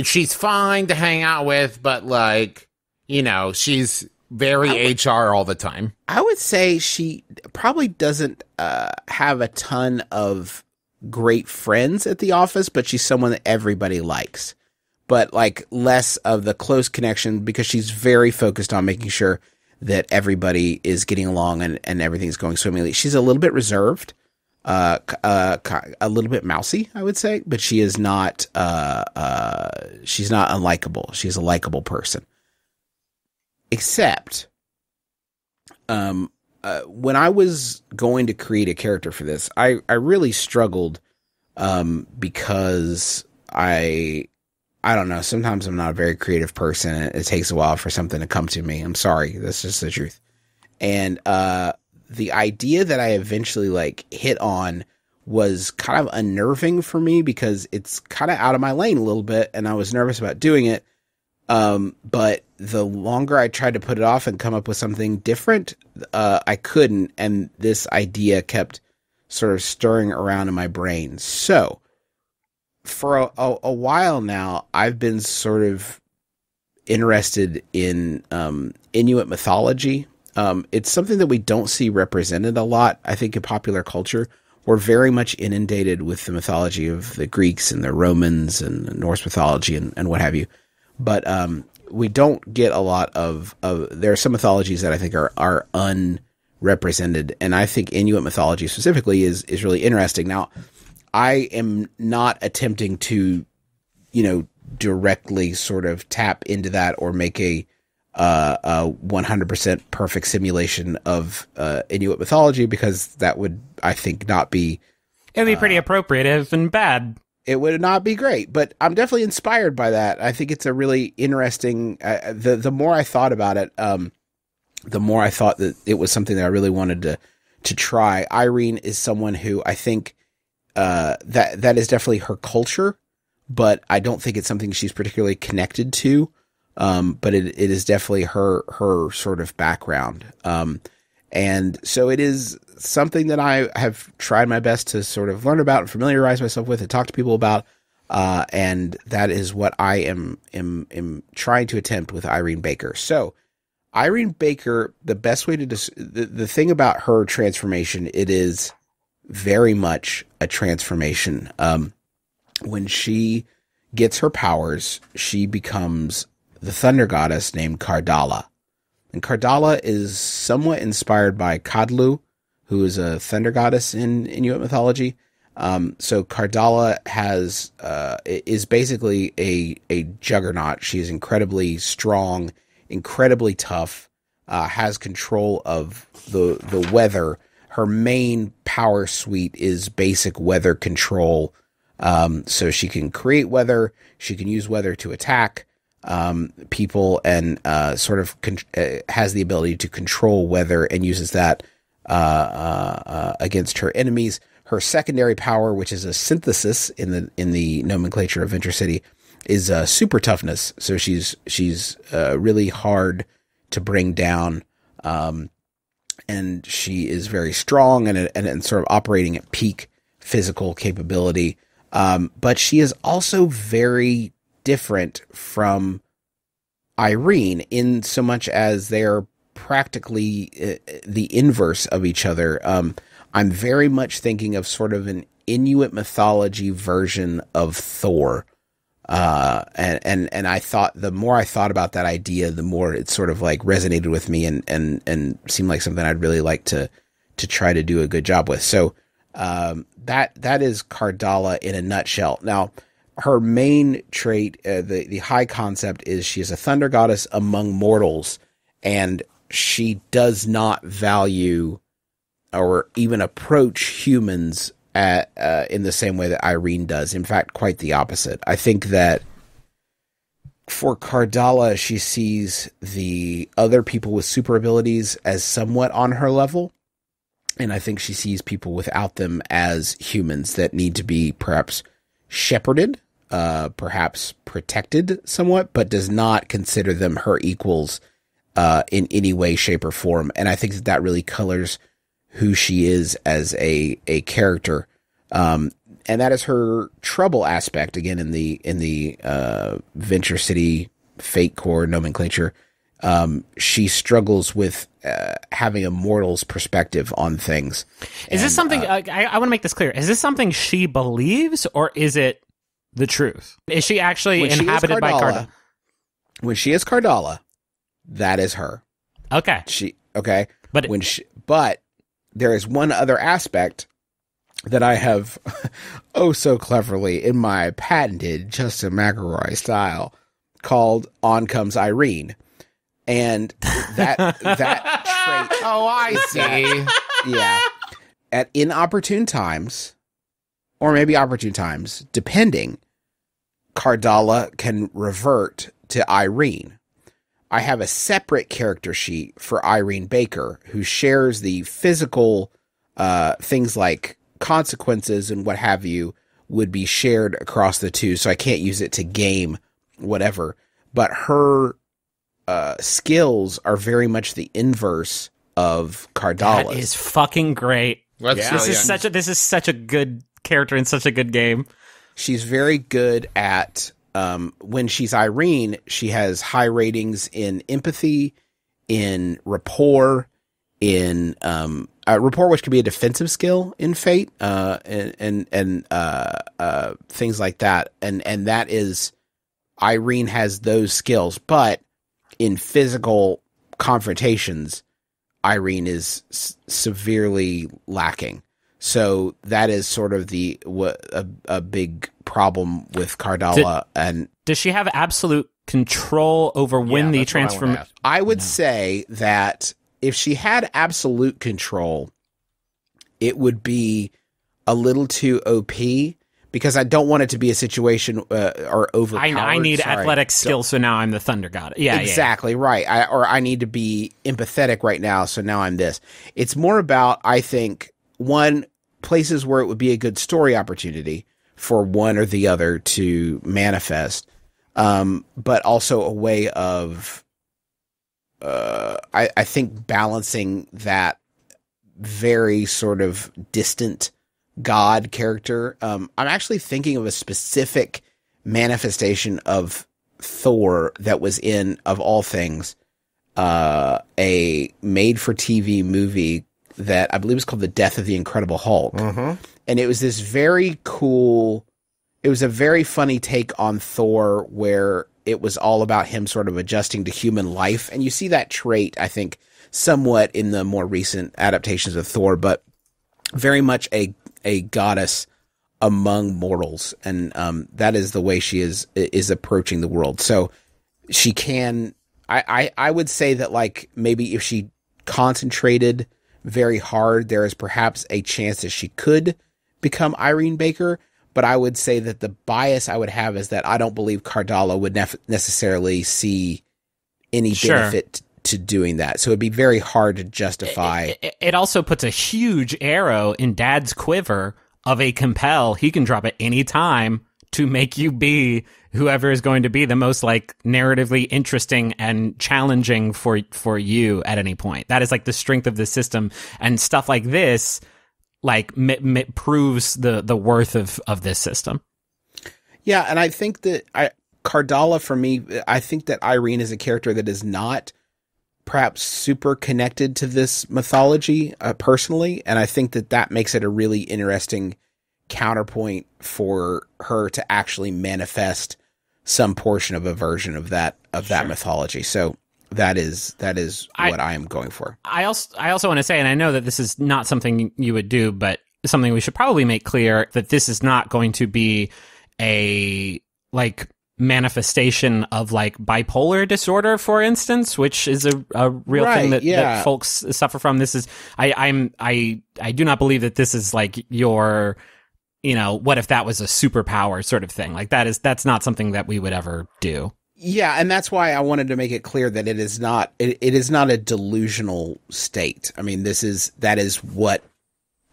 she's fine to hang out with, but like, she's very HR all the time? I would say she probably doesn't have a ton of great friends at the office, but she's someone that everybody likes. But like less of the close connection, because she's very focused on making sure that everybody is getting along and everything's going swimmingly. She's a little bit reserved, a little bit mousy, I would say, but she is not, she's not unlikable. She's a likable person. Except, when I was going to create a character for this, I really struggled, because I don't know. Sometimes I'm not a very creative person. It takes a while for something to come to me. I'm sorry. That's just the truth. And the idea that I eventually hit on was kind of unnerving for me, because it's kind of out of my lane a little bit, and I was nervous about doing it. But the longer I tried to put it off and come up with something different, I couldn't. And this idea kept sort of stirring around in my brain. So for a while now, I've been sort of interested in Inuit mythology. It's something that we don't see represented a lot, I think, in popular culture. We're very much inundated with the mythology of the Greeks and the Romans and Norse mythology and what have you. But we don't get a lot of there are some mythologies that I think are unrepresented. And I think Inuit mythology specifically is really interesting. Now, I am not attempting to, directly sort of tap into that or make a 100% perfect simulation of Inuit mythology, because that would, I think, not be... It would be pretty appropriative and bad. It would not be great, but I'm definitely inspired by that. I think it's a really interesting... the more I thought about it, the more I thought that it was something that I really wanted to try. Irene is someone who I think... that is definitely her culture, but I don't think it's something she's particularly connected to. But it is definitely her sort of background. And so it is something that I have tried my best to sort of learn about and familiarize myself with and talk to people about. And that is what I am trying to attempt with Irene Baker. So Irene Baker, the best way to, the thing about her transformation, it is very much a transformation. When she gets her powers, she becomes the thunder goddess named Kardala. And Kardala is somewhat inspired by Kadlu, who is a thunder goddess in Inuit mythology. So Kardala is basically a juggernaut. She is incredibly strong, incredibly tough, has control of the weather. Her main power suite is basic weather control. So she can create weather. She can use weather to attack people, and sort of has the ability to control weather and uses that against her enemies. Her secondary power, which is a synthesis in the nomenclature of Venture City, is super toughness. So she's really hard to bring down. And she is very strong and sort of operating at peak physical capability. But she is also very different from Irene in so much as they're practically the inverse of each other. I'm very much thinking of sort of an Inuit mythology version of Thor. And I thought, the more I thought about that idea, the more it sort of resonated with me and seemed like something I'd really like to try to do a good job with. So, That is Cardala in a nutshell. Now, her main trait, the high concept, is she is a thunder goddess among mortals, and she does not value or even approach humans in the same way that Irene does. In fact, quite the opposite. I think that for Cardala, she sees the other people with super abilities as somewhat on her level. And I think she sees people without them as humans that need to be perhaps shepherded, perhaps protected somewhat, but does not consider them her equals in any way, shape, or form. And I think that really colors who she is as a character. And that is her trouble aspect, again, in the Venture City Fate Core nomenclature. She struggles with having a mortal's perspective on things. Is this something, I want to make this clear, is this something she believes, or is it the truth? Is she actually inhabited by Cardala? When she is Cardala, that is her. Okay. But there is one other aspect that I have so cleverly in my patented Justin McElroy style called On Comes Irene. And that trait. Oh, I see. Yeah. At inopportune times, or maybe opportune times, depending, Cardala can revert to Irene. I have a separate character sheet for Irene Baker, who shares the physical things like consequences and what have you would be shared across the two, so I can't use it to game whatever. But her skills are very much the inverse of Cardala's. That is fucking great. This is such a good character in such a good game. She's very good at when she's Irene, she has high ratings in empathy, in rapport, in rapport, which could be a defensive skill in Fate, and things like that. And that is, Irene has those skills, but in physical confrontations, Irene is severely lacking. So that is sort of a big problem with Cardala. And does she have absolute control over when the transform? I would say that if she had absolute control, it would be a little too OP, because I don't want it to be a situation or overpowered. I need athletic skills, so now I'm the Thunder God. Yeah, exactly right. I need to be empathetic right now, so now I'm this. It's more about, I think, one, places where it would be a good story opportunity for one or the other to manifest, but also a way of, I think, balancing that very sort of distant God character. I'm actually thinking of a specific manifestation of Thor that was in, of all things, a made-for-TV movie that I believe is called The Death of the Incredible Hulk. Mm-hmm. And it was this very cool, it was a very funny take on Thor, where it was all about him sort of adjusting to human life. And you see that trait, I think, somewhat in the more recent adaptations of Thor, but very much a goddess among mortals. And that is the way she is approaching the world. So she can, I would say that, like, maybe if she concentrated very hard, there is perhaps a chance that she could become Irene Baker. But I would say that the bias I would have is that I don't believe Cardala would necessarily see any benefit to doing that. So it'd be very hard to justify. It also puts a huge arrow in Dad's quiver of a compel. He can drop at any time to make you be whoever is going to be the most, like, narratively interesting and challenging for you at any point. That is, like, the strength of the system, and stuff like this, like, proves the worth of this system. Yeah, and I think that Cardala, for me, I think that Irene is a character that is not perhaps super connected to this mythology personally, and I think that makes it a really interesting counterpoint for her to actually manifest some portion of a version of that mythology. So that is what I am going for. I also want to say, and I know that this is not something you would do, but something we should probably make clear, that this is not going to be a like manifestation of like bipolar disorder, for instance, which is a real thing that folks suffer from. This is I do not believe that this is like your, you know, what if that was a superpower sort of thing. Like that's not something that we would ever do. Yeah, and that's why I wanted to make it clear that it is not a delusional state. I mean, that is what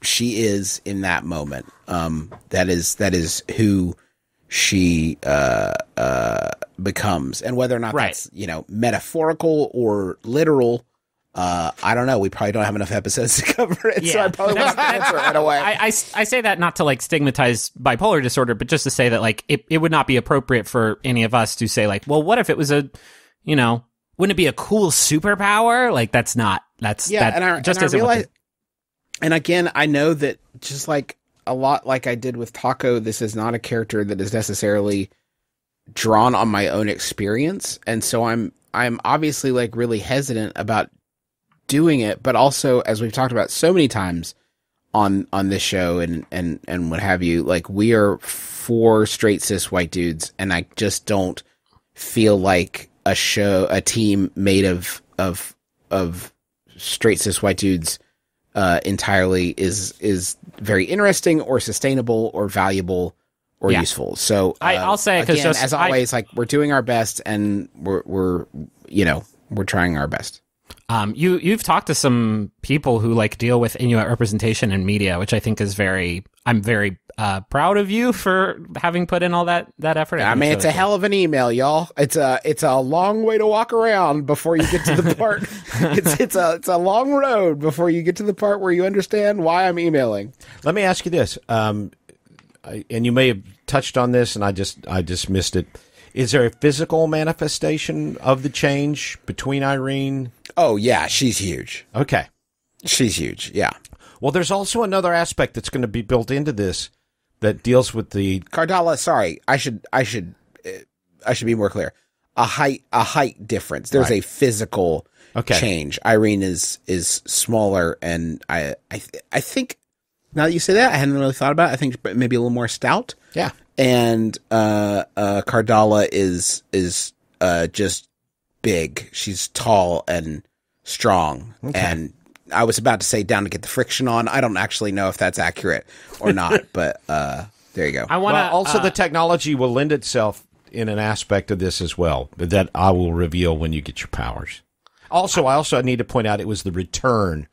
she is in that moment. That is who she becomes, and whether or not that's, you know, metaphorical or literal, I don't know. We probably don't have enough episodes to cover it, so I probably won't answer it right away. I say that not to like stigmatize bipolar disorder, but just to say that like it would not be appropriate for any of us to say like, well, what if it was a, you know, wouldn't it be a cool superpower? Like that's and I realize, and again, I know that just like a lot like I did with Taco, this is not a character that is necessarily drawn on my own experience, and so I'm obviously like really hesitant about doing it, but also, as we've talked about so many times on this show and what have you, like we are 4 straight cis white dudes, and I just don't feel like a team made of straight cis white dudes entirely is very interesting or sustainable or valuable or useful. So I'll say, because as always, like we're doing our best, and we're trying our best. You've talked to some people who like deal with Inuit representation in media, which I think is I'm very proud of you for having put in all that effort. I mean, it's a hell of an email, y'all. It's a long way to walk around before you get to the part. it's a long road before you get to the part where you understand why I'm emailing. Let me ask you this, and you may have touched on this, and I just missed it. Is there a physical manifestation of the change between Irene? Oh, yeah, she's huge. Okay. She's huge, yeah. Well, there's also another aspect that's going to be built into this that deals with the... Cardala, sorry, I should be more clear. A height difference. There's a physical change. Irene is smaller, and I think, now that you say that, I hadn't really thought about it. I think maybe a little more stout. Yeah. And Cardala is just big. She's tall and strong. Okay. And I was about to say down to get the friction on. I don't actually know if that's accurate or not, but there you go. Also, the technology will lend itself in an aspect of this as well that I will reveal when you get your powers. Also, I need to point out it was the return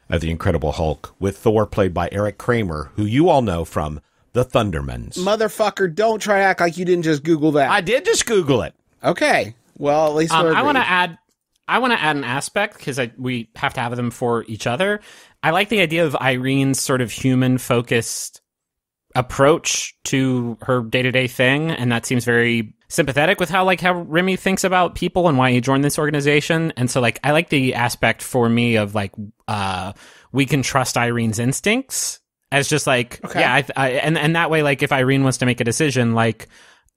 of the Incredible Hulk with Thor played by Eric Kramer, who you all know from The Thundermans. Motherfucker, don't try to act like you didn't just Google that. I did just Google it. Okay. Well, at least I want to add an aspect, because we have to have them for each other. I like the idea of Irene's sort of human-focused approach to her day-to-day thing, and that seems very sympathetic with how Remy thinks about people and why he joined this organization. And so, like, I like the aspect for me of, like, we can trust Irene's instincts as just, like, and that way, like, if Irene wants to make a decision, like,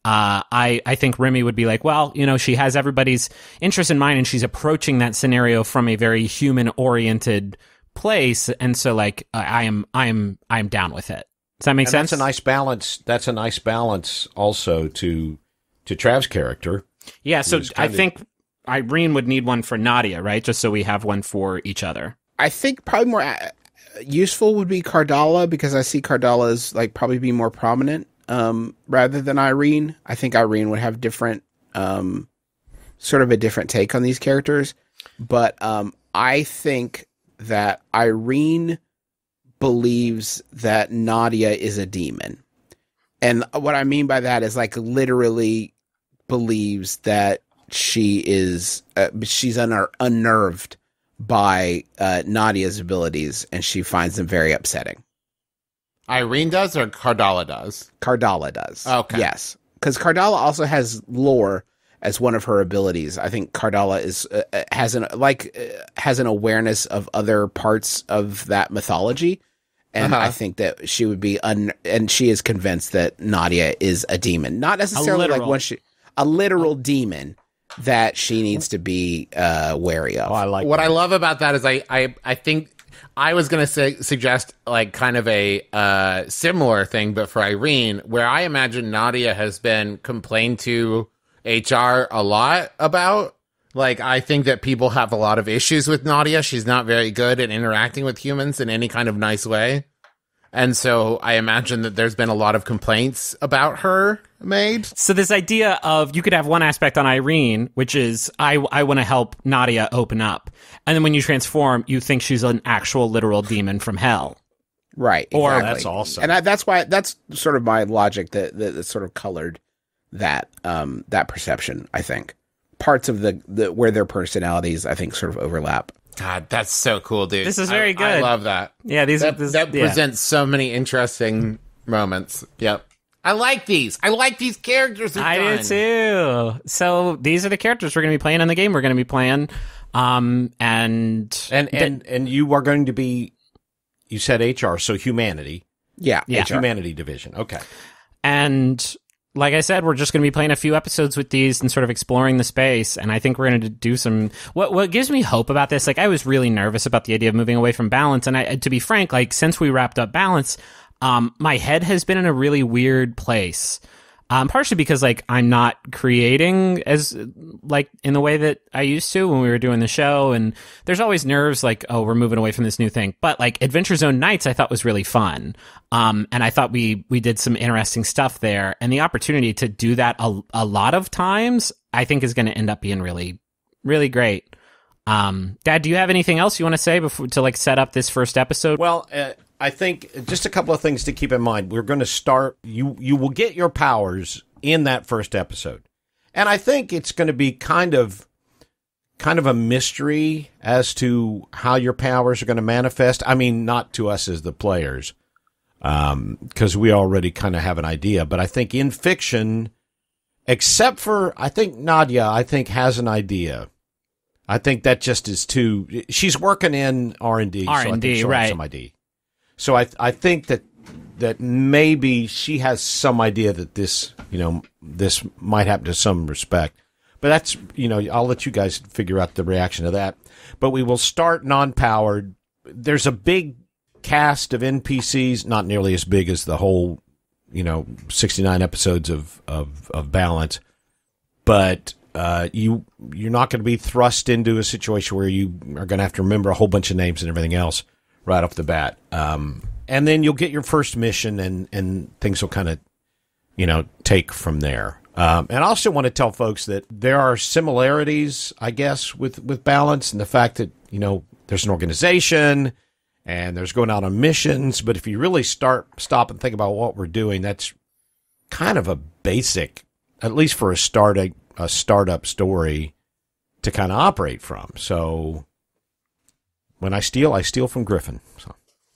I think Remy would be like, well, you know, she has everybody's interest in mind, and she's approaching that scenario from a very human-oriented place, and so like I am down with it. Does that make sense? That's a nice balance. That's a nice balance also to Trav's character. Yeah, so I think Irene would need one for Nadia, right? Just so we have one for each other. I think probably more useful would be Cardala, because I see Cardala as like probably be more prominent. Rather than Irene. I think Irene would have different, sort of a different take on these characters. But I think that Irene believes that Nadia is a demon. And what I mean by that is like literally believes that she is, she's unnerved by Nadia's abilities, and she finds them very upsetting. Irene does, or Cardala does? Cardala does. Okay. Yes. Because Cardala also has lore as one of her abilities. I think Cardala is has an awareness of other parts of that mythology. And I think that she would be and she is convinced that Nadia is a demon. Not necessarily a literal demon that she needs to be wary of. I love about that is I think I was going to suggest like kind of a similar thing, but for Irene, where I imagine Nadia has been complained to HR a lot about. Like, I think that people have a lot of issues with Nadia. She's not very good at interacting with humans in any kind of nice way. And so I imagine that there's been a lot of complaints about her made. So this idea of you could have one aspect on Irene, which is I want to help Nadia open up. And then when you transform, you think she's an actual literal demon from hell. Right. Or exactly. That's awesome. And that's why, that's sort of my logic that sort of colored that perception, I think. Parts of the where their personalities, I think, sort of overlap. God, that's so cool, dude. This is very good. I love that. Yeah, that presents so many interesting moments. Yep. I like these. I like these characters. I do too. So these are the characters we're going to be playing in the game. We're going to be playing, and you are going to be. You said HR, so humanity. Yeah. Humanity division. Okay. And like I said, we're just going to be playing a few episodes with these and sort of exploring the space. And I think we're going to do some. What gives me hope about this? Like, I was really nervous about the idea of moving away from Balance, and to be frank, like since we wrapped up Balance, my head has been in a really weird place. Partially because like I'm not creating as like in the way that I used to when we were doing the show, and there's always nerves like, oh, we're moving away from this new thing. But like Adventure Zone Nights I thought was really fun. And I thought we did some interesting stuff there, and the opportunity to do that a lot of times I think is going to end up being really, really great. Dad, do you have anything else you want to say before to like set up this first episode? Well, I think just a couple of things to keep in mind. We're going to start, you will get your powers in that first episode. And I think it's going to be kind of a mystery as to how your powers are going to manifest. I mean, not to us as the players, because we already kind of have an idea. But I think in fiction, except for, I think Nadia, has an idea. I think that just is too, she's working in R&D, so I think she'll have some idea. So I think that maybe she has some idea that this might happen to some respect. But that's, I'll let you guys figure out the reaction to that. But we will start non-powered. There's a big cast of NPCs, not nearly as big as the whole, 69 episodes of Balance. But you're not going to be thrust into a situation where you are going to have to remember a whole bunch of names and everything else right off the bat. And then you'll get your first mission and things will kind of, take from there. And I also want to tell folks that there are similarities, I guess, with Balance and the fact that, there's an organization and there's going out on missions. But if you really stop and think about what we're doing, that's kind of a basic, at least for a startup story to kind of operate from. So when I steal from Griffin. So.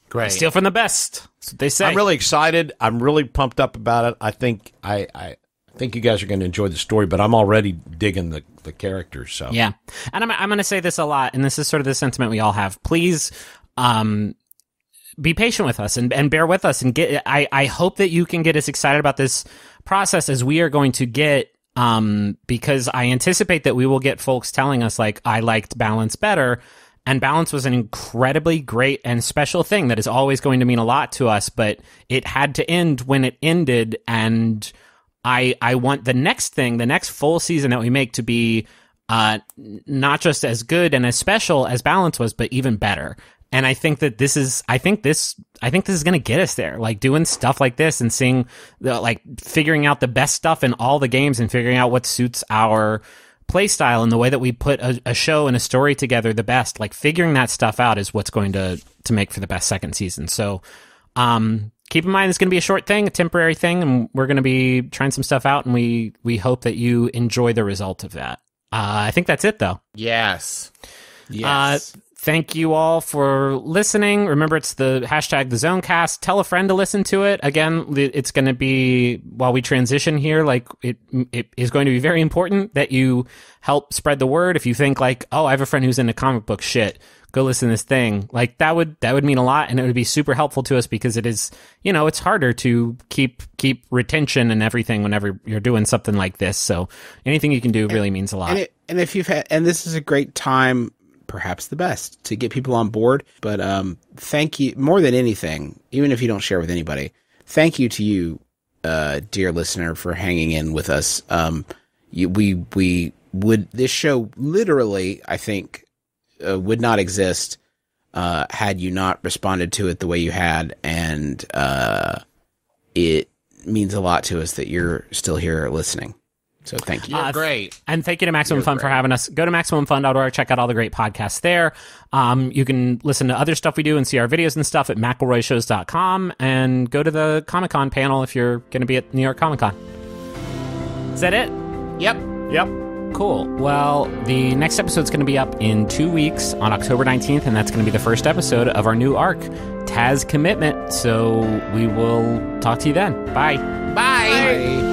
Great. Steal from the best. That's what they say. I'm really excited. I'm really pumped up about it. I think I think you guys are going to enjoy the story, but I'm already digging the characters. So yeah, and I'm going to say this a lot, and this is sort of the sentiment we all have. Please, be patient with us and bear with us, and get. I hope that you can get as excited about this process as we are going to get. Because I anticipate that we will get folks telling us like, I liked Balance better. And Balance was an incredibly great and special thing that is always going to mean a lot to us, but it had to end when it ended. And I want the next full season that we make to be not just as good and as special as Balance was, but even better. And I think that this is going to get us there, like doing stuff like this and seeing figuring out the best stuff in all the games and figuring out what suits our play style and the way that we put a show and a story together the best. Like figuring that stuff out is what's going to make for the best second season. So keep in mind it's going to be a short thing, a temporary thing, and we're going to be trying some stuff out, and we hope that you enjoy the result of that. I think that's it, though. Yes. Thank you all for listening. Remember, it's the #TheZonecast. Tell a friend to listen to it. Again, it's going to be, while we transition here, like it is going to be very important that you help spread the word. If you think like, oh, I have a friend who's into comic book shit, go listen to this thing. Like that would mean a lot, and it would be super helpful to us because it is, it's harder to keep retention and everything whenever you're doing something like this. So anything you can do really means a lot. And if you've had, and this is a great time perhaps the best to get people on board. But thank you more than anything, even if you don't share with anybody. Thank you to you, dear listener, for hanging in with us. We would, this show literally, I think, would not exist had you not responded to it the way you had, and it means a lot to us that you're still here listening. So thank you. Great. And thank you to Maximum Fun for having us. Go to MaximumFun.org. Check out all the great podcasts there. You can listen to other stuff we do and see our videos and stuff at McElroyShows.com. And go to the Comic-Con panel if you're going to be at New York Comic-Con. Is that it? Yep. Cool. Well, the next episode's going to be up in 2 weeks on October 19th, and that's going to be the first episode of our new arc, Taz Commitment. So we will talk to you then. Bye. Bye.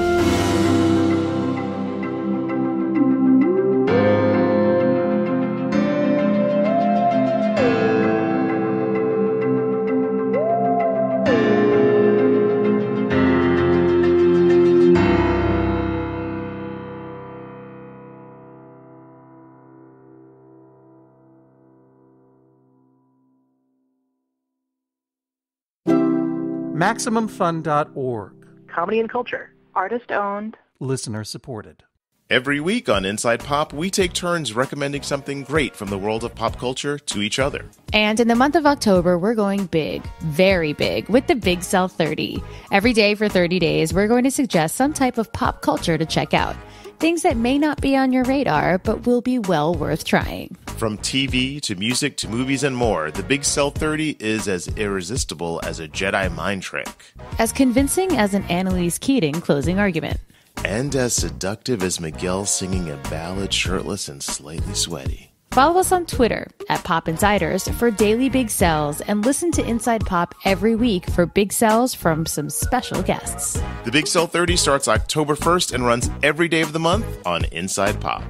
MaximumFun.org. Comedy and culture. Artist owned. Listener supported. Every week on Inside Pop, we take turns recommending something great from the world of pop culture to each other. And in the month of October, we're going big, very big, with the Big Sell 30. Every day for 30 days, we're going to suggest some type of pop culture to check out. Things that may not be on your radar, but will be well worth trying. From TV to music to movies and more, the Big Sell 30 is as irresistible as a Jedi mind trick. As convincing as an Annalise Keating closing argument. And as seductive as Miguel singing a ballad shirtless and slightly sweaty. Follow us on Twitter at Pop Insiders for daily big sells, and listen to Inside Pop every week for big sells from some special guests. The Big Sell 30 starts October 1st and runs every day of the month on Inside Pop.